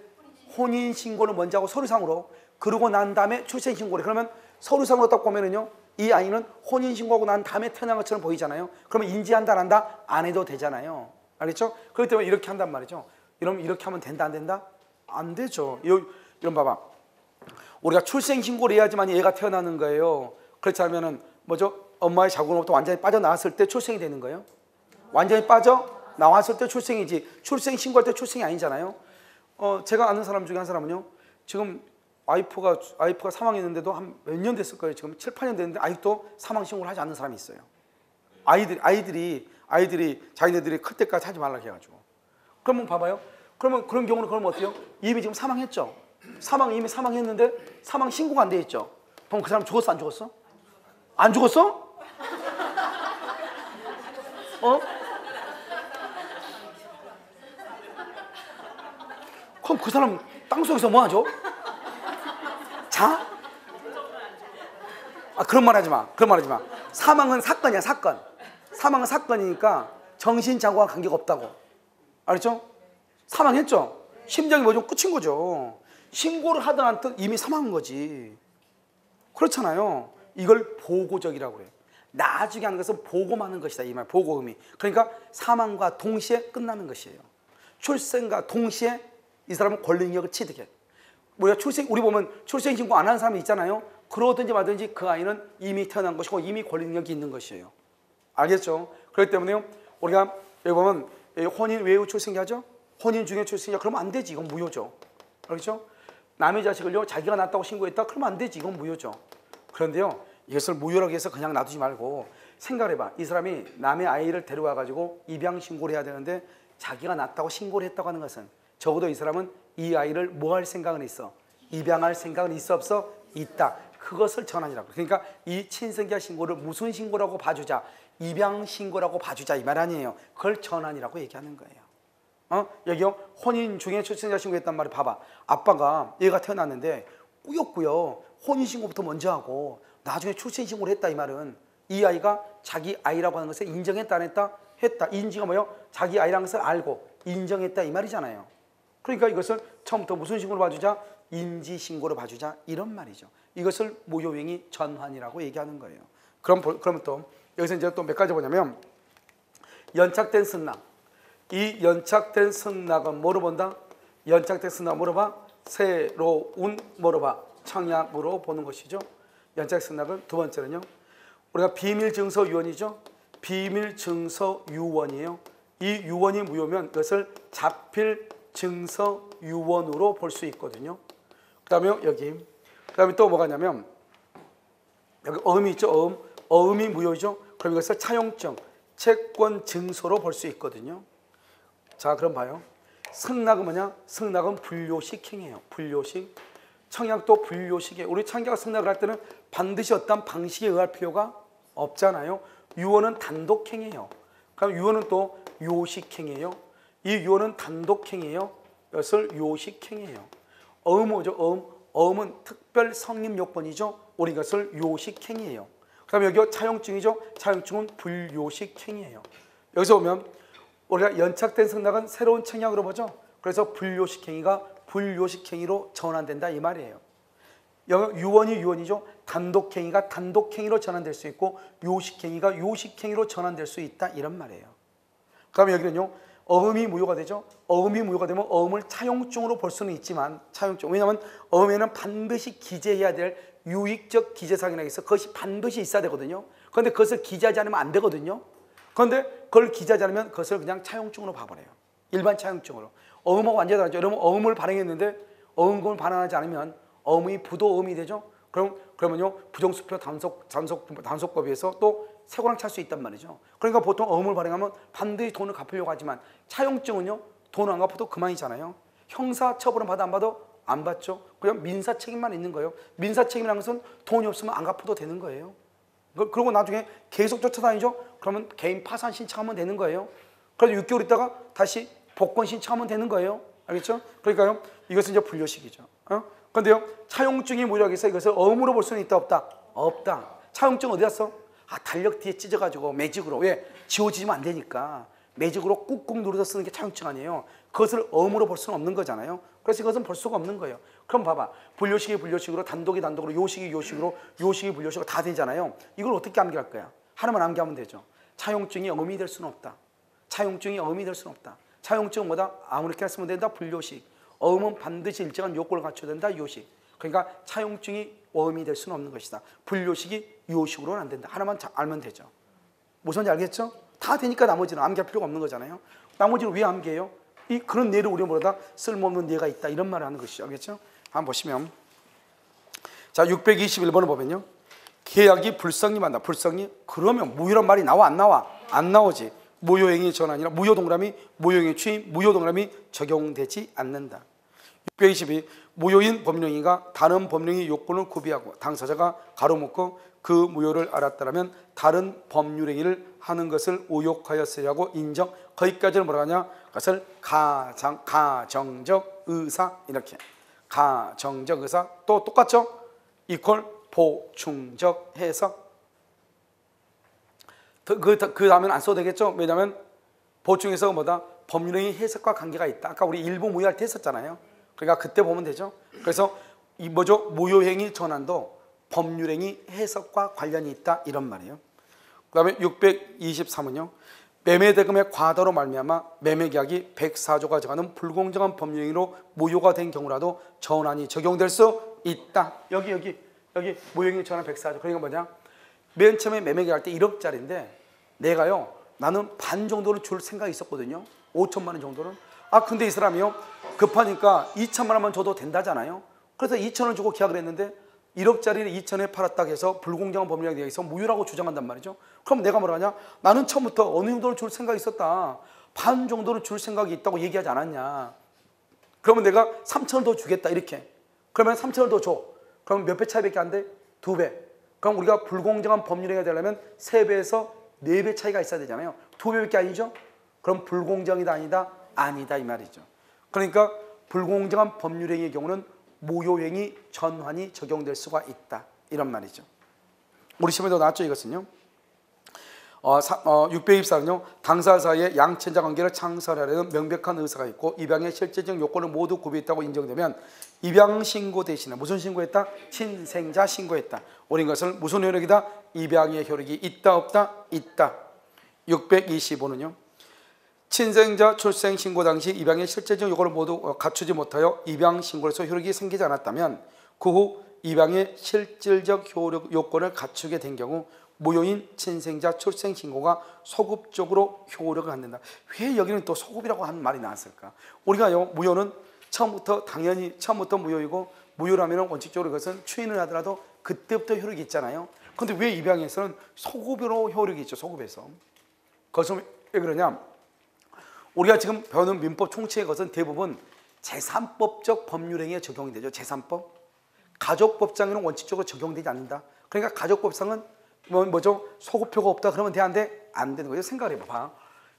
혼인 신고를 먼저 하고 서류상으로. 그러고 난 다음에 출생 신고를. 그러면 서류상으로 딱 보면은요 이 아이는 혼인 신고하고 난 다음에 태어난 것처럼 보이잖아요. 그러면 인지한다 안 한다? 안 해도 되잖아요. 알겠죠? 그렇기 때문에 이렇게 한단 말이죠. 이러면 이렇게 하면 된다 안 된다? 안 되죠. 이런 봐봐. 우리가 출생 신고를 해야지만 얘가 태어나는 거예요. 그렇지 않으면은 뭐죠? 엄마의 자궁으로부터 완전히 빠져나왔을 때 출생이 되는 거예요. 완전히 빠져나왔을 때 출생이지 출생 신고할 때 출생이 아니잖아요. 제가 아는 사람 중에 한 사람은요 지금 와이프가 사망했는데도 한 몇 년 됐을 거예요. 지금 7, 8년 됐는데 아직도 사망 신고를 하지 않는 사람이 있어요. 아이들이 자기네들이 클 때까지 하지 말라고 해가지고. 그러면 봐봐요. 그러면 그런 경우는 그러면 어때요? 이미 지금 사망했죠. 이미 사망했는데 사망 신고가 안 돼 있죠. 그럼 그 사람 죽었어 안 죽었어? 안 죽었어? 그럼 그 사람 땅속에서 뭐 하죠? 자? 그런 말 하지 마. 사망은 사건이야, 사건. 사망은 사건이니까 정신장애와 관계가 없다고. 알았죠? 사망했죠? 심장이 뭐죠? 끝인 거죠. 신고를 하든 안 하든 이미 사망한 거지. 그렇잖아요. 이걸 보고적이라고 해요. 나중에 하는 것은 보고하는 것이다. 이 말, 보고음이. 그러니까 사망과 동시에 끝나는 것이에요. 출생과 동시에 이 사람은 권리능력을 취득해. 우리 보면 출생신고 안 하는 사람이 있잖아요. 그러든지 말든지 그 아이는 이미 태어난 것이고 이미 권리능력이 있는 것이에요. 알겠죠? 그렇기 때문에 우리가 여기 보면 혼인 외의 출생자죠? 혼인 중에 출생자 그러면 안 되지. 이건 무효죠. 그렇죠? 남의 자식을요 자기가 낳았다고 신고했다? 그러면 안 되지. 이건 무효죠. 그런데요 이것을 무효라고 해서 그냥 놔두지 말고 생각해봐. 이 사람이 남의 아이를 데려와 가지고 입양 신고를 해야 되는데 자기가 낳았다고 신고를 했다고 하는 것은 적어도 이 사람은 이 아이를 뭐 할 생각은 있어? 입양할 생각은 있어 없어? 있다. 그것을 전환이라고. 그러니까 이 친생자 신고를 무슨 신고라고 봐주자? 입양 신고라고 봐주자 이 말 아니에요. 그걸 전환이라고 얘기하는 거예요. 여기요 혼인 중에 출생자 신고했단 말을 봐봐. 아빠가 얘가 태어났는데 꾸역꾸역 혼인 신고부터 먼저 하고 나중에 출생 신고를 했다 이 말은 이 아이가 자기 아이라고 하는 것을 인정했다 안 했다? 했다. 인지가 뭐예요? 자기 아이라는 것을 알고 인정했다 이 말이잖아요. 그러니까 이것을 처음부터 무슨 신고로 봐주자? 인지 신고로 봐주자 이런 말이죠. 이것을 무효행위 전환이라고 얘기하는 거예요. 그러면 또 여기서 이제 또 몇 가지 보냐면 연착된 승낙. 이 연착된 승낙은 뭐로 본다? 연착된 승낙 뭐로 봐? 새로운 뭐로 봐? 청약으로 보는 것이죠. 연착 승낙은 두 번째는요. 우리가 비밀증서 유언이죠. 비밀증서 유언이에요. 이 유언이 무효면 이것을 자필 증서 유언으로 볼 수 있거든요. 그 다음에 또 뭐가 있냐면 여기 어음이 있죠. 어음이 무효죠. 그럼 이것을 차용증, 채권 증서로 볼 수 있거든요. 자 그럼 봐요. 승낙은 뭐냐? 승낙은 불요식 행위예요. 불요식. 청약도 불요식이에요. 우리 청약 승낙을 할 때는 반드시 어떤 방식에 의할 필요가 없잖아요. 유언은 단독 행위예요. 그럼 유언은 또 요식 행위예요. 이 유언은 단독 행위예요. 이것을 요식 행위예요. 어음 뭐죠? 어음은 특별 성립 요건이죠. 우리 이것을 요식 행위예요. 그다음에 여기 차용증이죠. 차용증은 불요식 행위예요. 여기서 보면 우리가 연착된 승낙은 새로운 청약으로 보죠. 그래서 불요식 행위가 불요식 행위로 전환된다 이 말이에요. 유언이 유언이죠. 단독행위가 단독행위로 전환될 수 있고 요식행위가 요식행위로 전환될 수 있다 이런 말이에요. 그다음에 여기는요. 어음이 무효가 되죠. 어음이 무효가 되면 어음을 차용증으로 볼 수는 있지만 차용증. 왜냐하면 어음에는 반드시 기재해야 될 유익적 기재사항이나 있어. 그것이 반드시 있어야 되거든요. 그런데 그것을 기재하지 않으면 안 되거든요. 그런데 그걸 기재하지 않으면 그것을 그냥 차용증으로 봐버려요. 일반 차용증으로. 어음하고 완전히 다르죠. 여러분 어음을 발행했는데 어음을 발행하지 않으면 어음이 부도어음이 되죠. 그러면요 부정수표 단속법에서 또 세고랑 찰 수 있단 말이죠. 그러니까 보통 어음을 발행하면 반드시 돈을 갚으려고 하지만 차용증은요 돈을 안 갚아도 그만이잖아요. 형사 처벌은 받아 안 받아? 안 받죠. 그냥 민사 책임만 있는 거예요. 민사 책임이라는 것은 돈이 없으면 안 갚아도 되는 거예요. 그리고 나중에 계속 쫓아다니죠. 그러면 개인 파산 신청하면 되는 거예요. 그래서 6개월 있다가 다시 복권 신청하면 되는 거예요. 알겠죠? 그러니까요 이것은 이제 불려식이죠. 그런데요 차용증이 무효라고 해서 이것을 어음으로 볼 수는 있다 없다? 없다. 차용증 어디 갔어? 달력 뒤에 찢어가지고 매직으로. 왜? 지워지면 안 되니까 매직으로 꾹꾹 눌러서 쓰는 게 차용증 아니에요. 그것을 어음으로 볼 수는 없는 거잖아요. 그래서 이것은 볼 수가 없는 거예요. 그럼 봐봐. 분료식이 분료식으로, 단독이 단독으로, 요식이 요식으로, 요식이 분료식으로 다 되잖아요. 이걸 어떻게 암기할 거야? 하나만 암기하면 되죠. 차용증이 어음이 될 수는 없다. 차용증이 어음이 될 수는 없다. 차용증은 뭐다? 아무렇게나 쓰면 된다. 분료식. 어음은 반드시 일정한 요건을 갖춰야 된다. 요식. 그러니까 차용증이 어음이 될 수는 없는 것이다. 분료식이 요식으로는 안 된다. 하나만 알면 되죠. 무슨 알겠죠? 다 되니까 나머지는 암기할 필요가 없는 거잖아요. 나머지는 왜 암기해요? 그런 예를 우리가 뭐다? 쓸모없는 예가 있다. 이런 말을 하는 것이죠. 알겠죠? 한번 보시면 자 621번을 보면요. 계약이 불성립한다. 불성립? 그러면 무효란 말이 나와 안 나와? 안 나오지. 무효행위 전환이나 무효동그라미 무효행위 취임 무효동그라미 적용되지 않는다. 622 무효인 법령이가 다른 법령의 요건을 구비하고 당사자가 가로묻고 그 무효를 알았다면 다른 법률행위를 하는 것을 오욕하였으리라고 인정. 거기까지는 뭐라 하냐? 그것을 가정적 의사 이렇게. 가정적 의사 또 똑같죠? 이퀄 보충적 해석. 그 다음에는 안 써도 되겠죠? 왜냐하면 보충해석은 뭐다? 법률행위 해석과 관계가 있다. 아까 우리 일부 무효할 때 했었잖아요. 그러니까 그때 보면 되죠. 그래서 이 뭐죠? 무효행위 전환도 법률행위 해석과 관련이 있다 이런 말이에요. 그 다음에 623은요. 매매대금의 과다로 말미암아 매매계약이 104조가 정하는 불공정한 법률행위로 무효가 된 경우라도 전환이 적용될 수 있다. 여기 무효행위 전환 104조. 그러니까 뭐냐? 맨 처음에 매매계약할 때 1억짜리인데 내가요 나는 반 정도를 줄 생각이 있었거든요. 5천만 원 정도는. 근데 이 사람이요 급하니까 2천만 원만 줘도 된다잖아요. 그래서 2천 원 주고 계약을 했는데 1억짜리를 2천에 팔았다고 해서 불공정한 법률에 대해서 무효라고 주장한단 말이죠. 그럼 내가 뭐라 하냐? 나는 처음부터 어느 정도를 줄 생각이 있었다. 반 정도를 줄 생각이 있다고 얘기하지 않았냐. 그러면 내가 3천 원 더 주겠다 이렇게. 그러면 3천 원 더 줘. 그럼 몇 배 차이밖에 안 돼? 2배. 그럼 우리가 불공정한 법률행위가 되려면 3배에서 4배 차이가 있어야 되잖아요. 2배밖에 아니죠? 그럼 불공정이다 아니다? 아니다 이 말이죠. 그러니까 불공정한 법률행위의 경우는 무효행위 전환이 적용될 수가 있다 이런 말이죠. 우리 시험에도 나왔죠 이것은요. 624는요. 당사자 사이에 양친자 관계를 창설하려는 명백한 의사가 있고 입양의 실제적 요건을 모두 구비했다고 인정되면 입양 신고 대신에 무슨 신고했다? 친생자 신고했다. 우린 것을 무슨 효력이다? 입양의 효력이 있다 없다? 있다. 625는요. 친생자 출생 신고 당시 입양의 실제적 요건을 모두 갖추지 못하여 입양 신고로서 효력이 생기지 않았다면 그 후 입양의 실질적 효력 요건을 갖추게 된 경우 무효인 친생자 출생 신고가 소급적으로 효력을 갖는다. 왜 여기는 또 소급이라고 하는 말이 나왔을까? 우리가요 무효는 처음부터 무효이고 무효라면 원칙적으로 그것은 추인을 하더라도 그때부터 효력이 있잖아요. 그런데 왜 입양에서는 소급으로 효력이 있죠? 소급에서. 그것은 왜 그러냐? 우리가 지금 배우는 민법 총칙의 것은 대부분 제3법적 법률행위에 적용이 되죠. 제3법. 가족법상에는 원칙적으로 적용되지 않는다. 그러니까 가족법상은 뭐죠? 소급표가 없다 그러면 돼 안 돼? 안 되는 거죠. 생각을 해봐.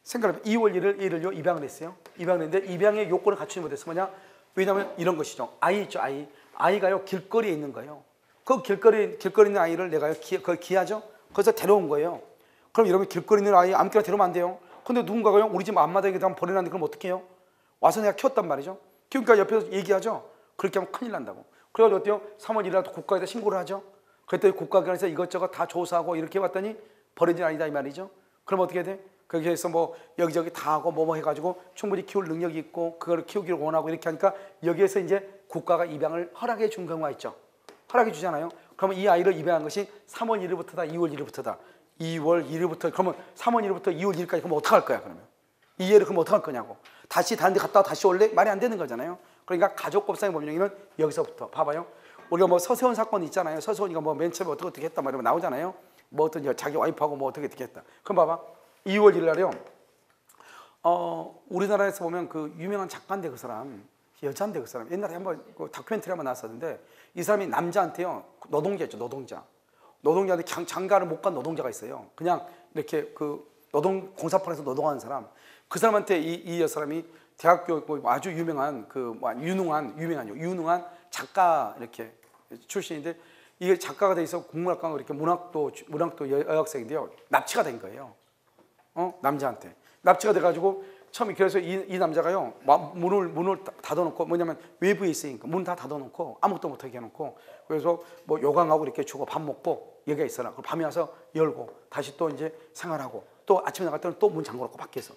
2월 1일요 입양을 했어요. 입양을 했는데 입양의 요건을 갖추지 못했어. 뭐냐? 왜냐하면 이런 것이죠. 아이 있죠. 아이가요 길거리에 있는 거예요. 그 길거리에 있는 아이를 내가요 그걸 기하죠. 그래서 데려온 거예요. 그럼 여러분 길거리에 있는 아이 아무렇게나 데려오면 안 돼요. 근데 누군가가요 우리 집 앞마당에 버려놨는데 그럼 어떻게 해요? 와서 내가 키웠단 말이죠. 그러니까 옆에서 얘기하죠. 그렇게 하면 큰일 난다고. 그래가지고 어때요? 3월 1일날 국가에다 신고를 하죠. 그랬더니 국가기관에서 이것저것 다 조사하고 이렇게 봤더니 버려진 아니다 이 말이죠. 그럼 어떻게 돼? 거기에서 뭐 여기저기 다 하고 뭐 해가지고 충분히 키울 능력이 있고 그걸 키우기를 원하고 이렇게 하니까 여기에서 이제 국가가 입양을 허락해 준 경우가 있죠. 허락해 주잖아요. 그러면 이 아이를 입양한 것이 3월 1일부터다 2월 1일부터다 2월 1일부터 그러면 3월 1일부터 2월 1일까지 그러면 어떡할 거야 그러면 이 애를 그럼 어떡할 거냐고 다시 다른 데 갔다 와 다시 올래? 말이 안 되는 거잖아요. 그러니까 가족법상의 법령에는 여기서부터 봐봐요. 우리가 뭐 서세원 사건 있잖아요. 서세원이가 뭐 맨 처음에 어떻게 했다 말이면 나오잖아요. 뭐 어떤 자기 와이프하고 뭐 어떻게 했다. 그럼 봐봐. 2월 1일 날이요. 우리나라에서 보면 그 유명한 작가인데 그 사람 여자인데 그 사람 옛날에 한번 그 다큐멘터리 한번 나왔었는데 이 사람이 남자한테요 노동자였죠. 노동자한테 장가를 못 간 노동자가 있어요. 그냥 이렇게 그 노동 공사판에서 노동하는 사람 그 사람한테 이 여사람이 대학교 뭐 아주 유명한 그 유능한 작가 이렇게 출신인데 이게 작가가 돼 있어 국문학과 이렇게 문학도 여학생인데요 납치가 된 거예요. 남자한테 납치가 돼가지고 처음에 그래서 이 남자가요 문을 닫아놓고 뭐냐면 외부에 있으니까 문 다 닫아놓고 아무것도 못하게 해놓고 그래서 뭐 요강하고 이렇게 주고 밥 먹고 여기가 있어라. 밤에 와서 열고 다시 또 이제 생활하고 또 아침에 나갈 때는 또 문 잠궈놓고 밖에서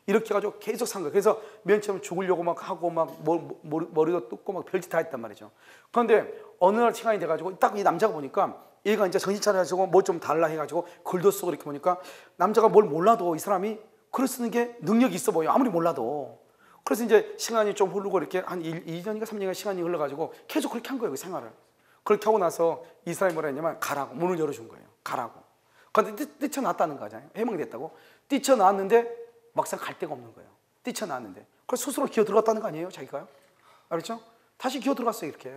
이렇게 해가지고 계속 산 거예요. 그래서 맨 처음 죽으려고 막 하고 막 머리도 뜯고 막 별짓 다 했단 말이죠. 그런데 어느 날 시간이 돼가지고 딱 이 남자가 보니까 얘가 이제 정신 차려가지고 뭐 좀 달라 해가지고 글도 쓰고 이렇게 보니까 남자가 뭘 몰라도 이 사람이 글 쓰는 게 능력이 있어 보여. 아무리 몰라도. 그래서 이제 시간이 좀 흐르고 이렇게 한 2년인가 3년인가 시간이 흘러가지고 계속 그렇게 한 거예요. 그 생활을. 그렇게 하고 나서 이 사람이 뭐라 했냐면 가라고. 문을 열어준 거예요. 가라고. 그런데 뛰쳐나왔다는 거잖아요. 해방됐다고. 뛰쳐나왔는데 막상 갈 데가 없는 거예요. 뛰쳐나왔는데. 그래서 스스로 기어 들어갔다는 거 아니에요? 자기가요? 알았죠? 다시 기어 들어갔어요. 이렇게.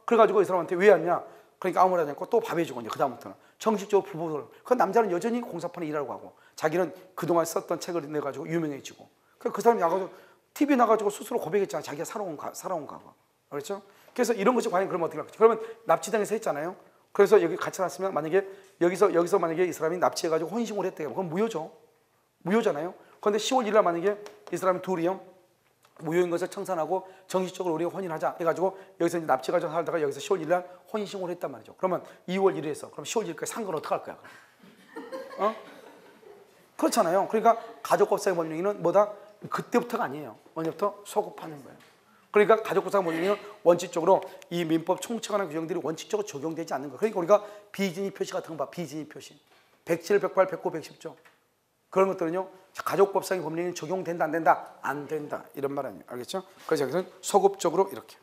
그래가지고 이 사람한테 왜 왔냐? 그러니까 아무 말하지 않고 또 밥 해주고 이제 그다음부터는 정식적으로 부부를. 그 남자는 여전히 공사판에 일하고 하고 자기는 그동안 썼던 책을 내가지고 유명해지고 그 사람이 나가서 TV 나가지고 스스로 고백했잖아. 자기가 살아온 과거. 그렇죠? 그래서 이런 것이 과연 그러면 어떻게 할까? 그러면 납치당해서 했잖아요. 그래서 여기 같이 났으면 만약에 여기서 만약에 이 사람이 납치해가지고 혼인신고를 했대요. 그건 무효죠. 무효잖아요. 그런데 10월 1일 날 만약에 이 사람이 둘이요 무효인 것을 청산하고 정식적으로 우리가 혼인하자 해가지고 여기서 이제 납치가 살다가 여기서 10월 1일 날 혼인신고를 했단 말이죠. 그러면 2월 1일에서 그럼 10월 1일까지 산 건 어떡할 거야? 그렇잖아요. 그러니까 가족법상의 법령에는 뭐다? 그때부터가 아니에요. 언제부터? 소급하는 거예요. 그러니까 가족법상의 법령에는 원칙적으로 이 민법 총칙하는 규정들이 원칙적으로 적용되지 않는 거예요. 그러니까 우리가 비진입 표시 같은 거 봐. 비진입 표시. 107, 108, 109, 110조. 그런 것들은요. 가족법상의 법령이 적용된다 안 된다? 안 된다. 이런 말 아니에요. 알겠죠? 그래서 여기서는 소급적으로 이렇게.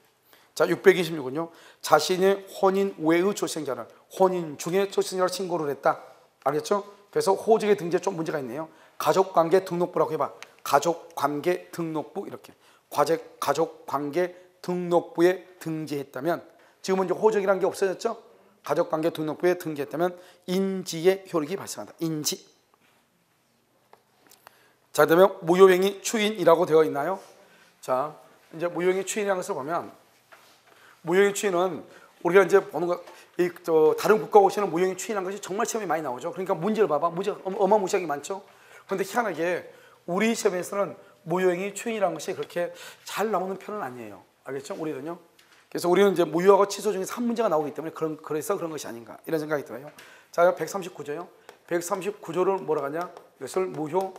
자, 626은요. 자신의 혼인 외의 출생자를 혼인 중에 출생자를 신고를 했다. 알겠죠? 그래서 호적의 등재에 좀 문제가 있네요. 가족관계 등록부라고 해봐. 가족관계 등록부 이렇게. 가족관계 등록부에 등재했다면 지금은 이제 호적이라는 게 없어졌죠? 가족관계 등록부에 등재했다면 인지의 효력이 발생한다. 인지. 자, 그다음에 무효행위 추인이라고 되어 있나요? 자, 이제 무효행위 추인이라는 것을 보면 무효행위 추인은 우리가 이제 보는 거 다른 국가 오시는 무효행위 추인이라는 것이 정말 시험에 많이 나오죠. 그러니까 문제를 봐봐. 문제가 어마무시하게 많죠. 그런데 희한하게 우리 시험에서는 무효행위 추인이라는 것이 그렇게 잘 나오는 편은 아니에요. 알겠죠? 우리는요. 그래서 우리는 이제 무효하고 취소 중에서 한 문제가 나오기 때문에 그래서 그런 것이 아닌가 이런 생각이 들어요. 자, 139조요. 139조를 뭐라고 하냐? 이것을 무효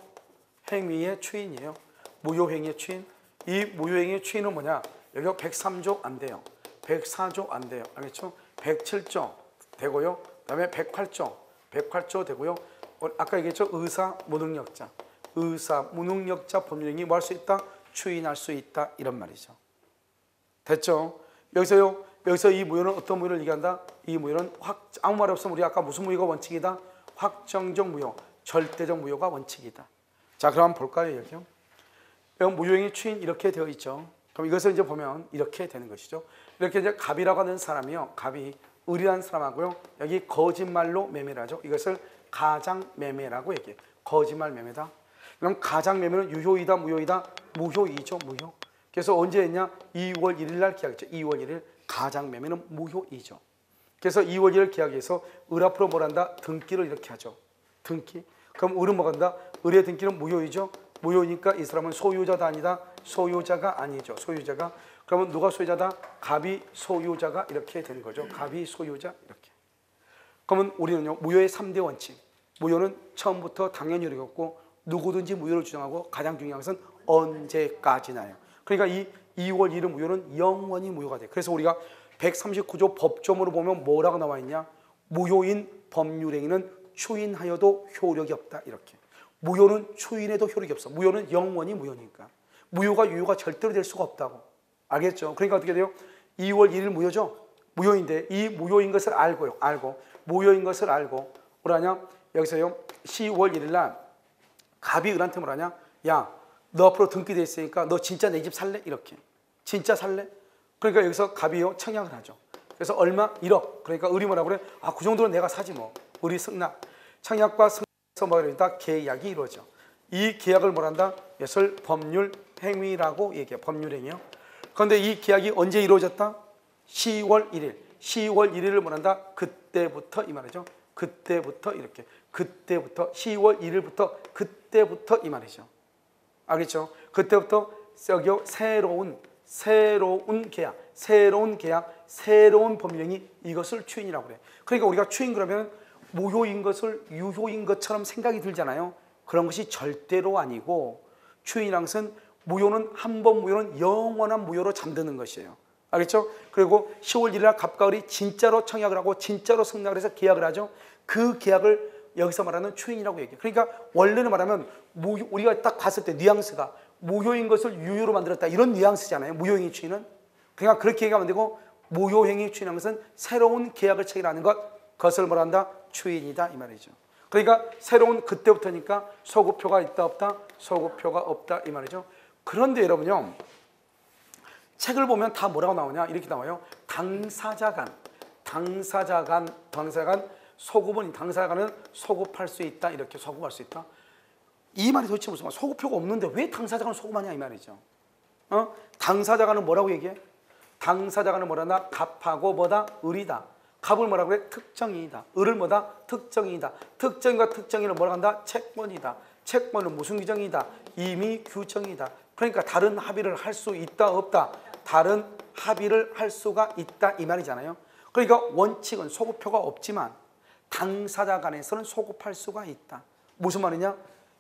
행위의 추인이에요. 무효행위의 추인. 이 무효행위의 추인은 뭐냐? 여기 103조 안 돼요. 104조 안 돼요. 알겠죠? 107조 되고요. 그다음에 108조 되고요. 아까 얘기했죠? 의사 무능력자 법률행위 뭐 할 수 있다? 추인할 수 있다. 이런 말이죠. 됐죠? 여기서 이 무효는 어떤 무효를 얘기한다? 이 무효는 아무 말 없으면 우리 아까 무슨 무효가 원칙이다? 확정적 무효, 절대적 무효가 원칙이다. 자, 그럼 한번 볼까요? 여기요. 무효행위 추인 이렇게 되어 있죠. 그럼 이것을 이제 보면 이렇게 되는 것이죠. 이렇게 이제 갑이라고 하는 사람이요. 갑이 을이라는 사람하고요. 여기 거짓말로 매매를 하죠. 이것을 가장 매매라고 얘기해요. 거짓말 매매다. 그럼 가장 매매는 유효이다, 무효이다? 무효이죠, 무효. 그래서 언제 했냐? 2월 1일 날 계약했죠. 2월 1일 가장 매매는 무효이죠. 그래서 2월 1일 계약에서 을 앞으로 뭘 한다? 등기를 이렇게 하죠. 등기. 그럼 을은 뭐 한다? 을의 등기는 무효이죠. 무효니까 이 사람은 소유자다 아니다? 소유자가 아니죠. 소유자가. 그러면 누가 소유자다? 갑이 소유자가 이렇게 되는 거죠. 갑이 소유자 이렇게. 그러면 우리는요, 무효의 3대 원칙. 무효는 처음부터 당연히 이루어졌고 누구든지 무효를 주장하고 가장 중요한 것은 언제까지나요. 그러니까 이 2월 1일 무효는 영원히 무효가 돼요. 그래서 우리가 139조 법조문으로 보면 뭐라고 나와 있냐? 무효인 법률행위는 추인하여도 효력이 없다 이렇게. 무효는 추인해도 효력이 없어. 무효는 영원히 무효니까. 무효가 유효가 절대로 될 수가 없다고. 알겠죠? 그러니까 어떻게 돼요? 2월 1일 무효죠? 무효인데 이 무효인 것을 알고 무효인 것을 알고 뭐라냐? 여기서요 10월 1일 날 갑이 을한테 뭐라냐? 야, 너 앞으로 등기돼 있으니까 너 진짜 내 집 살래? 이렇게. 진짜 살래? 그러니까 여기서 갑이요 청약을 하죠. 그래서 얼마? 1억. 그러니까 을이 뭐라고 그래? 아, 그 정도는 내가 사지 뭐. 을이 승낙. 청약과 승낙에서 뭐가 이루어진다? 계약이 이루어져. 이 계약을 뭐란다? 이것을 법률 행위라고 얘기해. 법률 행위요. 그런데 이 계약이 언제 이루어졌다? 10월 1일. 10월 1일을 뭐란다? 그때부터 이 말이죠. 그때부터 이렇게. 그때부터 10월 1일부터 그때부터 이 말이죠. 알겠죠? 그때부터 여기 새로운 계약, 새로운 법률행위 이것을 추인이라고 그래. 그러니까 우리가 추인 그러면 무효인 것을 유효인 것처럼 생각이 들잖아요. 그런 것이 절대로 아니고 추인이란 것은 무효는 한 번 무효는 영원한 무효로 잠드는 것이에요. 알겠죠? 그리고 10월 1일 날 갑과 을이 진짜로 청약을 하고 진짜로 승낙을 해서 계약을 하죠. 그 계약을 여기서 말하는 추인이라고 얘기해요. 그러니까 원래는 말하면 우리가 딱 봤을 때 뉘앙스가 무효인 것을 유효로 만들었다 이런 뉘앙스잖아요. 무효행위 추인은. 그러니까 그렇게 얘기하면 되고 무효행위 추인한 것은 새로운 계약을 체결하는 그것을 뭐란다? 추인이다 이 말이죠. 그러니까 새로운 그때부터니까 소급표가 있다 없다? 소급표가 없다 이 말이죠. 그런데 여러분요, 책을 보면 다 뭐라고 나오냐? 이렇게 나와요. 당사자 간 소급은 당사자간은 소급할 수 있다. 이렇게 소급할 수 있다. 이 말이 도대체 무슨 말? 소급표가 없는데 왜 당사자간을 소급하냐 이 말이죠. 당사자간은 뭐라고 얘기해? 당사자간은 뭐라나? 갑하고 뭐다? 을이다. 갑을 뭐라고 그래? 특정이다. 을을 뭐다? 특정이다. 특정과 특정이를 뭐라고 한다? 채권이다. 채권은 무슨 규정이다? 임의 규정이다. 그러니까 다른 합의를 할 수 있다 없다? 다른 합의를 할 수가 있다 이 말이잖아요. 그러니까 원칙은 소급표가 없지만 당사자 간에서는 소급할 수가 있다. 무슨 말이냐?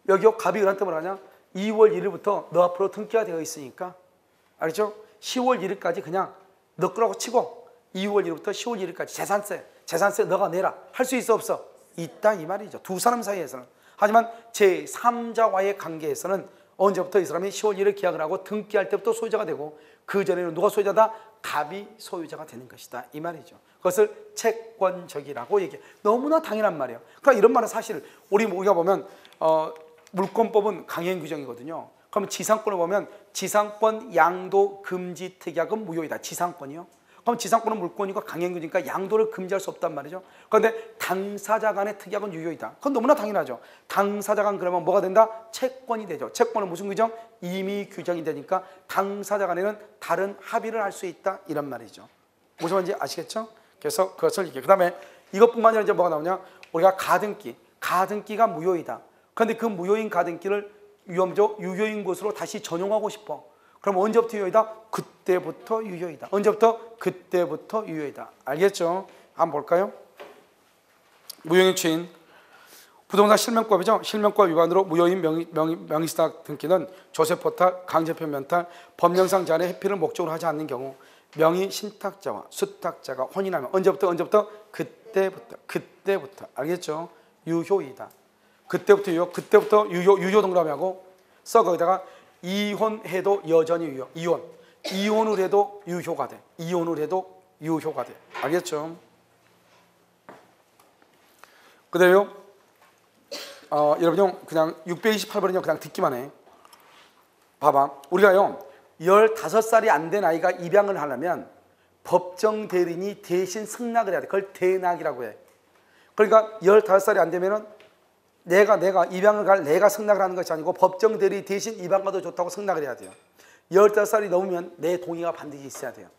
여기 갑이 을한테 뭐라냐? 2월 1일부터 너 앞으로 등기가 되어 있으니까 알죠? 10월 1일까지 그냥 너 거라고 치고 2월 1일부터 10월 1일까지 재산세 너가 내라. 할 수 있어 없어? 있다 이 말이죠. 두 사람 사이에서는. 하지만 제3자와의 관계에서는 언제부터 이 사람이 10월 1일 계약을 하고 등기할 때부터 소유자가 되고 그 전에는 누가 소유자다? 갑이 소유자가 되는 것이다 이 말이죠. 그것을 채권적이라고 얘기해. 너무나 당연한 말이에요. 그러니까 이런 말은 사실 우리가 보면 물권법은 강행 규정이거든요. 그러면 지상권을 보면 지상권 양도 금지 특약은 무효이다. 지상권이요. 그럼 지상권은 물권이고 강행 규정이니까 양도를 금지할 수 없단 말이죠. 그런데 당사자 간의 특약은 유효이다. 그건 너무나 당연하죠. 당사자 간 그러면 뭐가 된다? 채권이 되죠. 채권은 무슨 규정? 임의 규정이 되니까 당사자 간에는 다른 합의를 할 수 있다 이런 말이죠. 무슨 말인지 아시겠죠? 그래서 그것을 얘기해. 그 다음에 이것뿐만 아니라 이제 뭐가 나오냐? 우리가 가등기가 무효이다. 그런데 그 무효인 가등기를 유효인 것으로 다시 전용하고 싶어. 그럼 언제부터 유효이다? 그때부터 유효이다. 언제부터? 그때부터 유효이다. 알겠죠? 한번 볼까요? 무효인 추인. 부동산 실명법이죠. 실명법 위반으로 무효인 명의신탁 등기는 조세포탈, 강제표 면탈, 법령상 제한의 회피를 목적으로 하지 않는 경우 명의신탁자와 수탁자가 혼인하면 언제부터? 그때부터. 알겠죠? 유효이다. 그때부터 유효 동그라미하고 써 거기다가 이혼해도 여전히 유효. 이혼을 해도 유효가 돼. 알겠죠? 그대로요. 여러분 그냥 628번은요 그냥 듣기만 해. 봐봐. 우리가요 15살이 안 된 아이가 입양을 하려면 법정 대리인이 대신 승낙을 해야 돼. 그걸 대낙이라고 해. 그러니까 15살이 안 되면은 내가 입양을 내가 승낙을 하는 것이 아니고 법정 대리 대신 입양 가도 좋다고 승낙을 해야 돼요. 15살이 넘으면 내 동의가 반드시 있어야 돼요.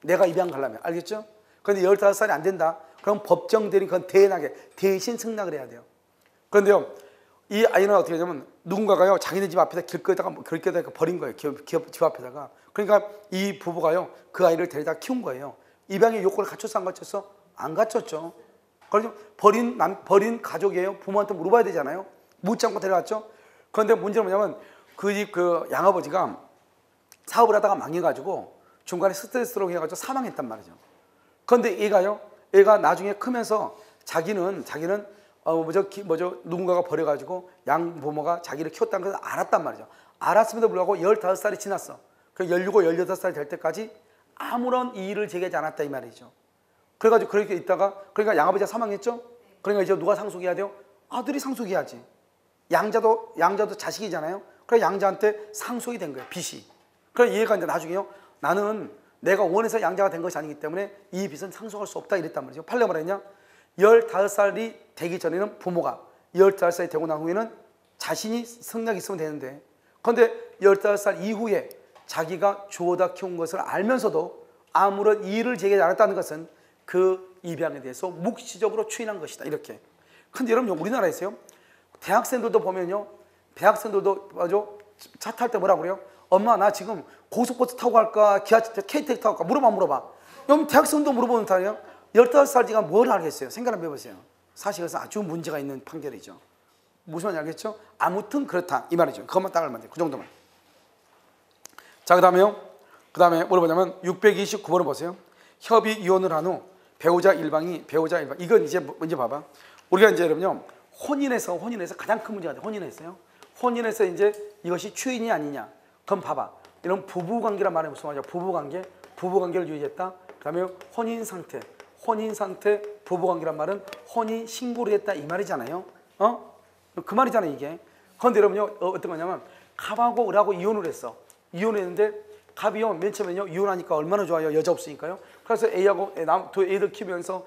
내가 입양 가려면. 알겠죠? 그런데 15살이 안 된다. 그럼 법정 대리 그건 대낙에 대신 승낙을 해야 돼요. 그런데요. 이 아이는 어떻게 하냐면 누군가가요 자기네 집 앞에다 길거리에다가 버린 거예요. 집 앞에다가. 그러니까 이 부부가요 그 아이를 데려다 키운 거예요. 입양의 요건을 갖췄어 안 갖췄어? 안 갖췄죠. 그래서 버린 가족이에요. 부모한테 물어봐야 되잖아요. 묻지 않고 데려갔죠. 그런데 문제는 뭐냐면 그 양아버지가 사업을 하다가 망해가지고 중간에 스트레스로 해가지고 사망했단 말이죠. 그런데 얘가 나중에 크면서 자기는 누군가가 버려가지고 양부모가 자기를 키웠다는 것을 알았단 말이죠. 알았음에도 불구하고 15살이 지났어. 그 17, 18살이 될 때까지 아무런 이의를 제기하지 않았다 이 말이죠. 그래가지고 그렇게 있다가 그러니까 양아버지가 사망했죠. 그러니까 이제 누가 상속해야 돼요? 아들이 상속해야지. 양자도 자식이잖아요. 그래서 양자한테 상속이 된 거예요. 빚이. 그래서 얘가 이제 나중에요. 나는 내가 원해서 양자가 된 것이 아니기 때문에 이 빚은 상속할 수 없다 이랬단 말이죠. 판례 뭐라 했냐? 15살이 되기 전에는 부모가 15살이 되고 난 후에는 자신이 성량이 있으면 되는데 그런데 15살 이후에 자기가 주워다 키운 것을 알면서도 아무런 이의를 제기하지 않았다는 것은 그 입양에 대해서 묵시적으로 추인한 것이다 이렇게. 근데 여러분 우리나라에서요 대학생들도 보면요 대학생들도 차 탈 때 뭐라 그래요? 엄마 나 지금 고속버스 타고 갈까 KTX 타고 갈까 물어봐. 여러분 대학생도 물어보는 타이에요. 15살지가 뭘 알겠어요? 생각 한번 해보세요. 사실 그것은 아주 문제가 있는 판결이죠. 무슨 말인지 알겠죠? 아무튼 그렇다 이 말이죠. 그것만 딱 알면 돼요. 그 정도만. 자, 그 다음에 뭘 보냐면 629번을 보세요. 협의 이혼을 한 후 배우자 일방이 이건 이제 봐봐. 우리가 이제 여러분요 혼인에서 가장 큰 문제가 돼. 혼인에서 이제 이것이 추인이 아니냐. 그럼 봐봐. 이런 부부관계란 말은 무슨 말이야? 부부관계를 유지했다. 그 다음에 혼인 상태 부부관계란 말은 혼인 신고를 했다 이 말이잖아요. 그 말이잖아요 이게. 그런데 여러분요 어떤 거냐면 갑하고 을하고 이혼을 했어. 이혼했는데 갑이요 맨 처음에요 이혼하니까 얼마나 좋아요. 여자 없으니까요. 그래서 A하고 애들 키우면서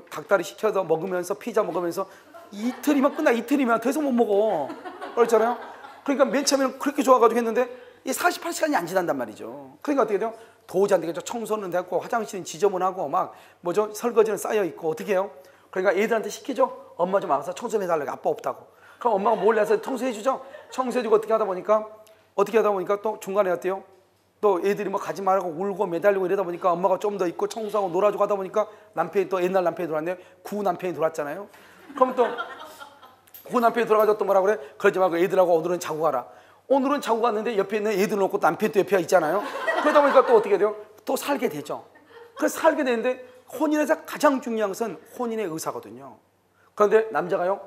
닭다리 시켜서 먹으면서 피자 먹으면서 이틀이면 끝나. 이틀이면 더 이상 못 먹어. 그렇잖아요. 그러니까 맨 처음에는 그렇게 좋아가지고 했는데 이 48시간이 안 지난단 말이죠. 그러니까 어떻게 돼요? 도저히 안 되겠죠. 청소는 됐고 화장실은 지저분하고 설거지는 쌓여있고 어떻게 해요? 그러니까 애들한테 시키죠. 엄마 좀 와서 청소 좀 해달라고. 아빠 없다고. 그럼 엄마가 몰래 와서 청소해주죠. 청소해주고 어떻게 하다 보니까 또 중간에 어때요? 또 애들이 가지 말라고 울고 매달리고 이러다 보니까 엄마가 좀 더 있고 청소하고 놀아주고 하다 보니까 남편이 또 옛날 남편이 들어왔네요. 구 남편이 들어왔잖아요. 그럼 또 구 남편이 들어가서 또 뭐라 그래? 그러지 말고 애들하고 오늘은 자고 가라. 오늘은 자고 갔는데 옆에 있는 애들 놓고 남편이 또 옆에 있잖아요. 그러다 보니까 또 어떻게 돼요? 또 살게 되죠. 그래서 살게 되는데 혼인에서 가장 중요한 것은 혼인의 의사거든요. 그런데 남자가요.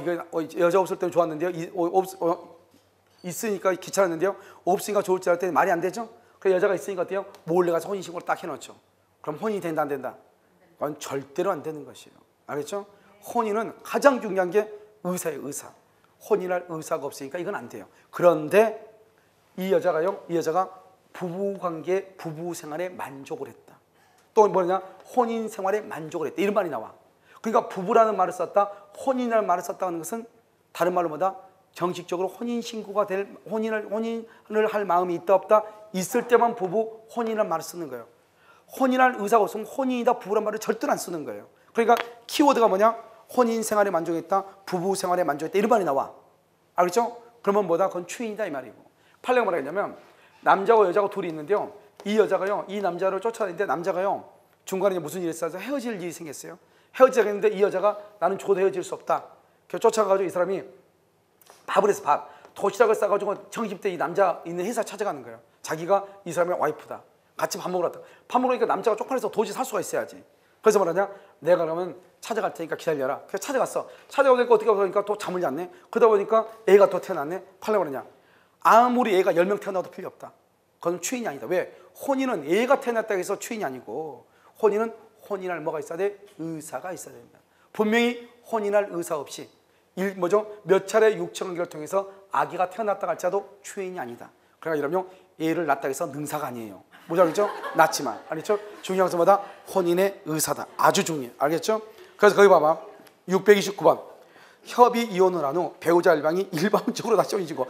이거 여자 없을 때는 좋았는데요. 있으니까 귀찮았는데요. 없으니까 좋을 줄 알았더니 말이 안 되죠. 그래서 여자가 있으니까 어때요? 몰래 가서 혼인신고를 딱 해놓죠. 그럼 혼인이 된다 안 된다? 그건 절대로 안 되는 것이에요. 알겠죠? 혼인은 가장 중요한 게 의사예요. 의사. 혼인할 의사가 없으니까 이건 안 돼요. 그런데 이 여자가 부부관계, 부부생활에 만족을 했다. 또 뭐냐? 혼인 생활에 만족을 했다. 이런 말이 나와. 그러니까 부부라는 말을 썼다, 혼인이라는 말을 썼다는 것은 다른 말로 뭐다? 정식적으로 혼인신고가 혼인을 할 마음이 있다 없다? 있을 때만 부부, 혼인이라는 말을 쓰는 거예요. 혼인할 의사가 없으면 혼인이다, 부부란 말을 절대로 안 쓰는 거예요. 그러니까 키워드가 뭐냐? 혼인 생활에 만족했다, 부부 생활에 만족했다, 이런 말이 나와. 알겠죠? 그러면 뭐다? 그건 추인이다 이 말이고. 판례가 뭐라 했냐면 남자와 여자가 둘이 있는데요. 이 여자가요, 이 남자를 쫓아다니는데 남자가요, 중간에 무슨 일이 있어서 헤어질 일이 생겼어요. 헤어지자고 했는데 이 여자가 나는 죽어도 헤어질 수 없다. 그래서 쫓아가가지고 이 사람이 밥을 해서 도시락을 싸가지고 정집대 이 남자 있는 회사 찾아가는 거예요. 자기가 이 사람의 와이프다. 같이 밥 먹으러 갔다. 밥 먹으니까 남자가 쪽팔려서 도저히 살 수가 있어야지. 그래서 뭐라냐? 내가 그러면 찾아갈 테니까 기다려라. 그래서 찾아갔어. 찾아가니까 어떻게 하니까 또 잠을 잤네. 그러다 보니까 애가 또 태어났네. 팔려 그러냐? 아무리 애가 10명 태어나도 필요 없다. 그건 추인이 아니다. 왜? 혼인은 애가 태어났다고 해서 추인이 아니고 혼인은 혼인할 뭐가 있어야 돼? 의사가 있어야 된다. 분명히 혼인할 의사 없이 몇 차례 육체관계를 통해서 아기가 태어났다 할지라도 추인이 아니다. 그러니까 여러분 애를 낳았다 해서 능사가 아니에요. 뭐죠? 알겠죠? 낳지만. 알겠죠? 중요한 것은 뭐다? 혼인의 의사다. 아주 중요해. 알겠죠? 그래서 거기 봐봐. 629번. 협의 이혼을 한 후 배우자 일방이 일방적으로 다시 혼인신고.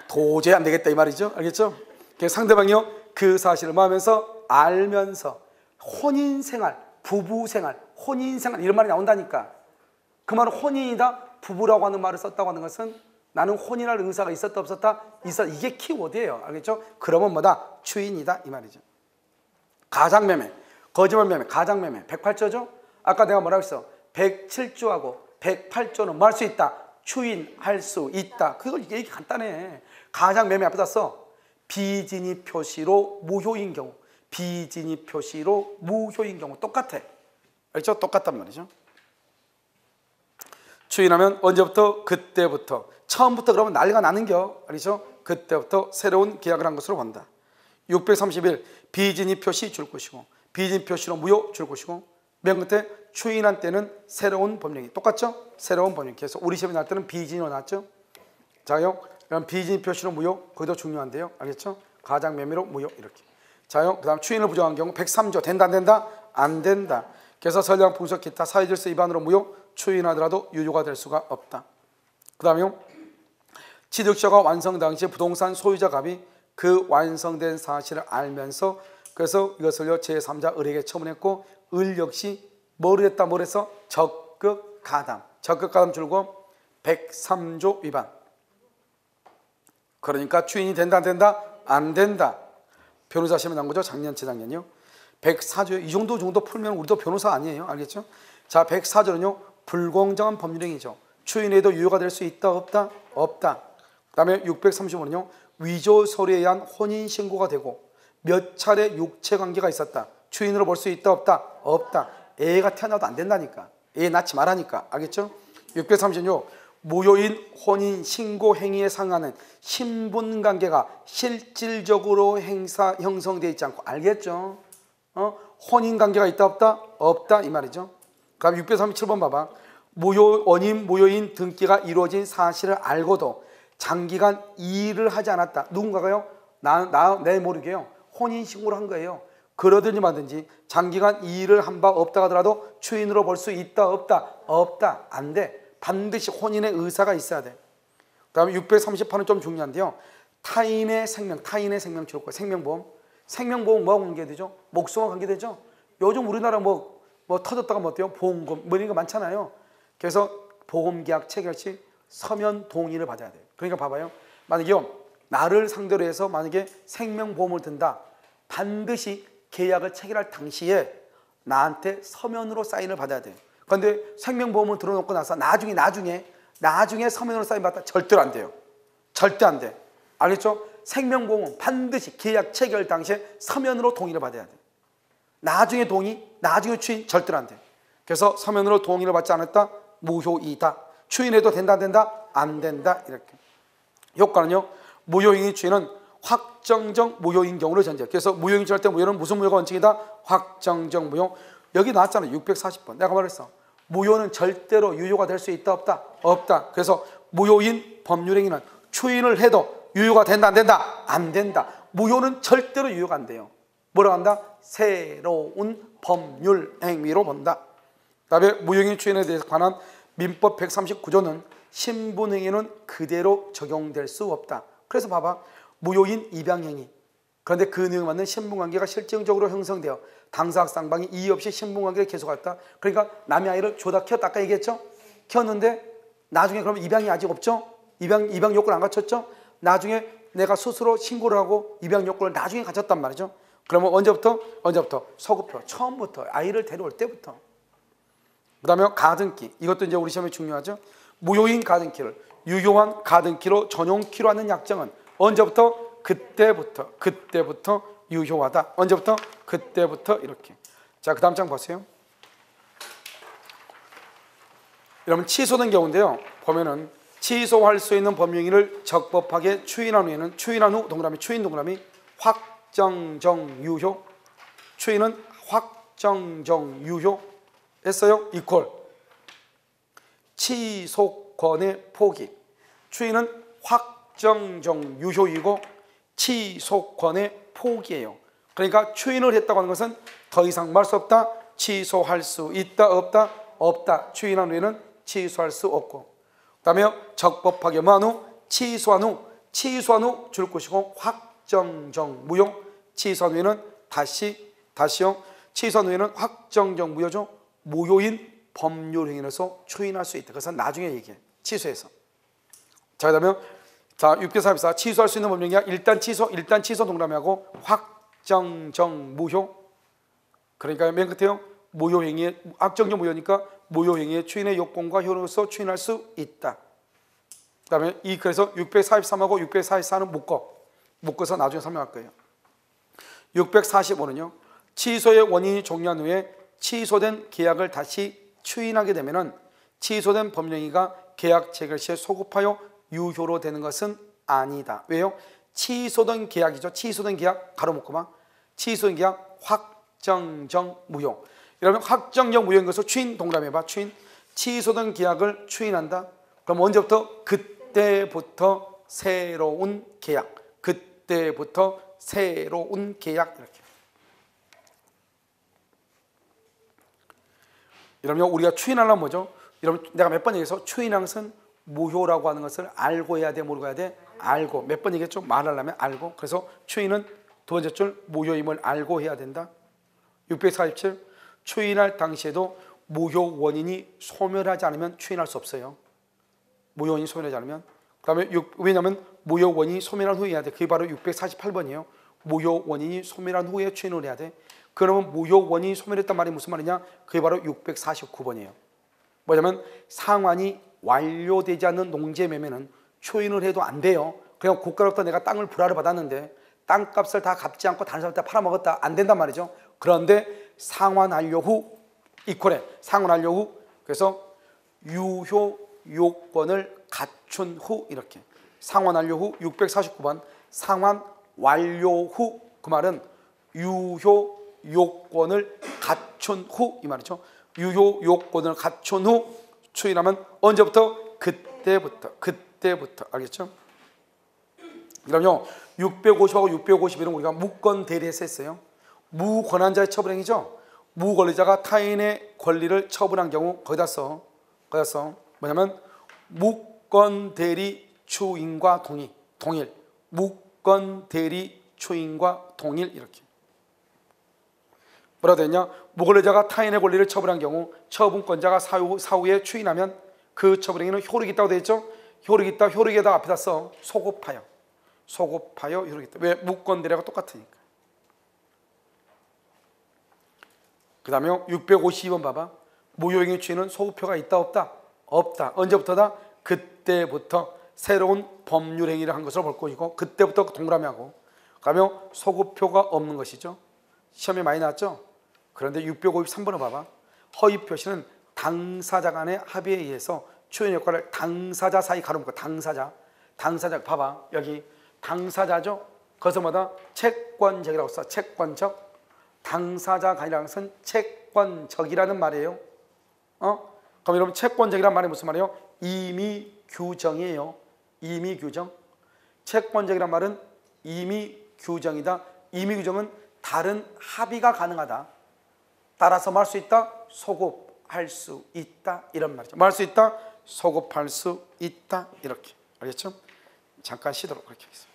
도저히 안 되겠다 이 말이죠. 알겠죠? 그래서 상대방이요 그 사실을 알면서 혼인생활, 부부생활, 혼인생활 이런 말이 나온다니까. 그 말은 혼인이다, 부부라고 하는 말을 썼다고 하는 것은 나는 혼인할 의사가 있었다 없었다? 이게 키워드예요. 알겠죠? 그러면 뭐다? 추인이다 이 말이죠. 가장매매, 거짓말매매, 가장매매 108조죠? 아까 내가 뭐라고 했어? 107조하고 108조는 뭐 할 수 있다? 추인할 수 있다. 그걸 이게 간단해. 가장매매 앞에다 써. 비진이 표시로 무효인 경우, 비진이 표시로 무효인 경우 똑같아. 알죠? 똑같단 말이죠. 추인하면 언제부터? 그때부터. 처음부터 그러면 난리가 나는겨. 알죠? 그때부터 새로운 계약을 한 것으로 본다. 631 비진이 표시 줄 것이고 비진 표시로 무효 줄 것이고 맨 끝에 추인한 때는 새로운 법령이 똑같죠? 새로운 법령. 그래서 우리 시험에 나올 때는 비진으로 나왔죠? 자요. 그럼 비진 표시로 무효 거기도 중요한데요. 알겠죠? 가장매매로 무효 이렇게. 자요. 그다음 추인을 부정한 경우 103조 된다 안 된다? 안 된다. 그래서 선량 풍속 기타 사회질서 위반으로 무효 추인하더라도 유효가 될 수가 없다. 그다음에요. 취득서가 완성 당시 부동산 소유자 갑이 그 완성된 사실을 알면서 그래서 이것을요 제3자 을에게 처분했고 을 역시 뭘 했다 뭘 했어? 적극 가담. 적극 가담 줄고 103조 위반. 그러니까 추인이 된다 안 된다? 안 된다. 변호사 시험에 나온 거죠. 작년 재작년이요. 104조 이 정도 풀면 우리도 변호사 아니에요. 알겠죠? 자 104조는요 불공정한 법률행위죠. 추인해도 유효가 될 수 있다 없다? 없다. 그 다음에 635는요 위조 서류에 의한 혼인신고가 되고 몇 차례 육체관계가 있었다. 추인으로 볼 수 있다 없다? 없다. 애가 태어나도 안 된다니까. 애 낳지 말라니까. 알겠죠? 636 무효인 혼인신고 행위에 상하는 신분관계가 실질적으로 형성되어 있지 않고 알겠죠? 혼인관계가 있다 없다? 없다 이 말이죠. 그 다음 637번 봐봐. 원인 무효인 등기가 이루어진 사실을 알고도 장기간 일을 하지 않았다. 누군가가요? 내 모르게요. 혼인신고를 한 거예요. 그러든지 마든지 장기간 일을 한 바 없다 하더라도 추인으로 볼 수 있다 없다? 없다. 안 돼. 반드시 혼인의 의사가 있어야 돼. 그 다음에 638은 좀 중요한데요. 타인의 생명 치료권, 생명보험. 생명보험 뭐하고 관계되죠? 목숨과 관계되죠? 요즘 우리나라 뭐 터졌다가 뭐 어때요? 보험금 뭐 이런 거 많잖아요. 그래서 보험계약 체결 시 서면 동의를 받아야 돼요. 그러니까 봐봐요. 만약에 나를 상대로 해서 만약에 생명보험을 든다. 반드시 계약을 체결할 당시에 나한테 서면으로 사인을 받아야 돼요. 그런데 생명보험을 들어놓고 나서 나중에 서면으로 사인 받다 절대로 안 돼요. 절대 안 돼. 알겠죠? 생명보험은 반드시 계약 체결 당시에 서면으로 동의를 받아야 돼. 나중에 추인 절대로 안 돼. 그래서 서면으로 동의를 받지 않았다 무효이다. 추인해도 된다 안 된다? 안 된다. 이렇게. 효과는요. 무효인의 추인은 확정적 무효인 경우를 전제. 그래서 무효인 추인할 때 무효는 무슨 무효가 원칙이다? 확정적 무효. 여기 나왔잖아요. 640번. 내가 말했어. 무효는 절대로 유효가 될 수 있다 없다? 없다. 그래서 무효인 법률행위는 추인을 해도 유효가 된다 안 된다? 안 된다. 무효는 절대로 유효가 안 돼요. 뭐라고 한다? 새로운 법률행위로 본다. 그 다음에 무효인 추인에 대해서 관한 민법 139조는 신분행위는 그대로 적용될 수 없다. 그래서 봐봐. 무효인 입양행위. 그런데 그 내용에 맞는 신분관계가 실질적으로 형성되어 당사자 쌍방이 이의 없이 신분관계를 계속했다. 그러니까 남의 아이를 줘다 키웠다 아까 얘기했죠? 키웠는데 나중에 그러면 입양이 아직 없죠? 입양 요건을 안 갖췄죠? 나중에 내가 스스로 신고를 하고 입양 요건을 나중에 갖췄단 말이죠. 그러면 언제부터? 소급표. 처음부터 아이를 데려올 때부터. 그 다음에 가등기. 이것도 이제 우리 시험에 중요하죠. 무효인 가등기를 유효한 가등기로 전용키로 하는 약정은 언제부터? 그때부터 유효하다. 언제부터? 그때부터 이렇게. 자, 그 다음 장 보세요. 여러분 취소된 경우인데요. 보면은 취소할 수 있는 법령을 적법하게 추인한 후 동그라미 추인 동그라미 확정정 유효. 추인은 확정정 유효 했어요. 이퀄 취소권의 포기. 추인은 확정정 유효이고 취소권의 포기예요. 그러니까 추인을 했다고 하는 것은 더 이상 말할 수 없다. 취소할 수 있다 없다? 없다. 추인한 후에는 취소할 수 없고. 그 다음에 적법하게 뭐한 후? 취소한 후 줄 것이고 확정정 무효. 취소한 후에는 다시요. 취소한 후에는 확정정 무효죠. 무효인 법률행위로서 추인할 수 있다. 그래서 나중에 얘기해. 취소해서. 자, 그다음에 자, 644 취소할 수 있는 법령이야. 일단 취소 동그라미하고 확정정 무효. 그러니까 맨 끝에요. 무효행위의 확정정 무효니까 무효행위의 추인의 요건과 효력으로서 추인할 수 있다. 그다음에 그래서 643하고 644는 묶어서 나중에 설명할 거예요. 645는요. 취소의 원인이 종료한 후에 취소된 계약을 다시 추인하게 되면은 취소된 법령이가 계약 체결 시에 소급하여 유효로 되는 것은 아니다. 왜요? 취소된 계약이죠. 취소된 계약 가로 묶어봐. 취소된 계약 확정정 무효. 여러분 확정정 무효인 것을 추인 동그라미 해봐. 추인. 취소된 계약을 추인한다. 그럼 언제부터? 그때부터 새로운 계약. 그때부터 새로운 계약 이렇게. 여러분 우리가 추인하려면 뭐죠? 여러분 내가 몇 번 얘기해서 추인하는 것은 무효라고 하는 것을 알고 해야 돼, 모르고 해야 돼? 알고. 몇 번 얘기했죠? 말하려면 알고. 그래서 추인은 두 번째 줄 무효임을 알고 해야 된다. 647 추인할 당시에도 무효 원인이 소멸하지 않으면 추인할 수 없어요. 무효 원인이 소멸하지 않으면. 그 다음에 왜냐하면 무효 원인이 소멸한 후에 해야 돼. 그게 바로 648번이에요. 무효 원인이 소멸한 후에 추인을 해야 돼. 그러면 무효 원인이 소멸했단 말이 무슨 말이냐? 그게 바로 649번이에요. 뭐냐면 상환이 완료되지 않는 농지 매매는 추인을 해도 안 돼요. 그냥 국가로부터 내가 땅을 불화를 받았는데 땅값을 다 갚지 않고 다른 사람한테 팔아먹었다. 안 된단 말이죠. 그런데 상환 완료 후 이퀄해. 상환 완료 후 그래서 유효 요건을 갖춘 후 이렇게. 상환 완료 후 649번 상환 완료 후 그 말은 유효 요건을 갖춘 후 이 말이죠. 유효 요건을 갖춘 후 추인하면 언제부터? 그때부터. 알겠죠? 그럼요 650하고 651은 우리가 무권 대리해서 했어요. 무권한자의 처분행위죠. 무권리자가 타인의 권리를 처분한 경우 거기다 써. 뭐냐면 무권 대리 추인과 동일. 무권 대리 추인과 동일 이렇게. 뭐라 되냐? 무권리자가 타인의 권리를 처분한 경우 처분권자가 사후에 추인하면 그 처분행위는 효력이 있다고 되어 있죠? 효력에다 앞에다 써. 소급하여 효력이 있다. 왜? 무권대리하고 똑같으니까. 그 다음에 652번 봐봐. 무효행위 추인은 소급표가 있다 없다? 없다. 언제부터다? 그때부터 새로운 법률행위를 한 것으로 볼 것이고 그때부터 동그라미하고 그러면 소급표가 없는 것이죠. 시험에 많이 나왔죠? 그런데 653번을 봐봐. 허위 표시는 당사자 간의 합의에 의해서 추인 효과를 당사자 사이 가로묶고 당사자 봐봐. 여기 당사자죠. 거기서 뭐다? 채권적이라고 써. 채권적. 당사자 간이라는 것은 채권적이라는 말이에요. 그럼 여러분 채권적이라는 말이 무슨 말이에요? 임의 규정이에요. 임의 규정. 채권적이란 말은 임의 규정이다. 임의 규정은 다른 합의가 가능하다. 따라서 말 수 있다. 소급할 수 있다. 이런 말이죠. 말 수 있다. 소급할 수 있다. 이렇게. 알겠죠? 잠깐 쉬도록 그렇게 하겠습니다.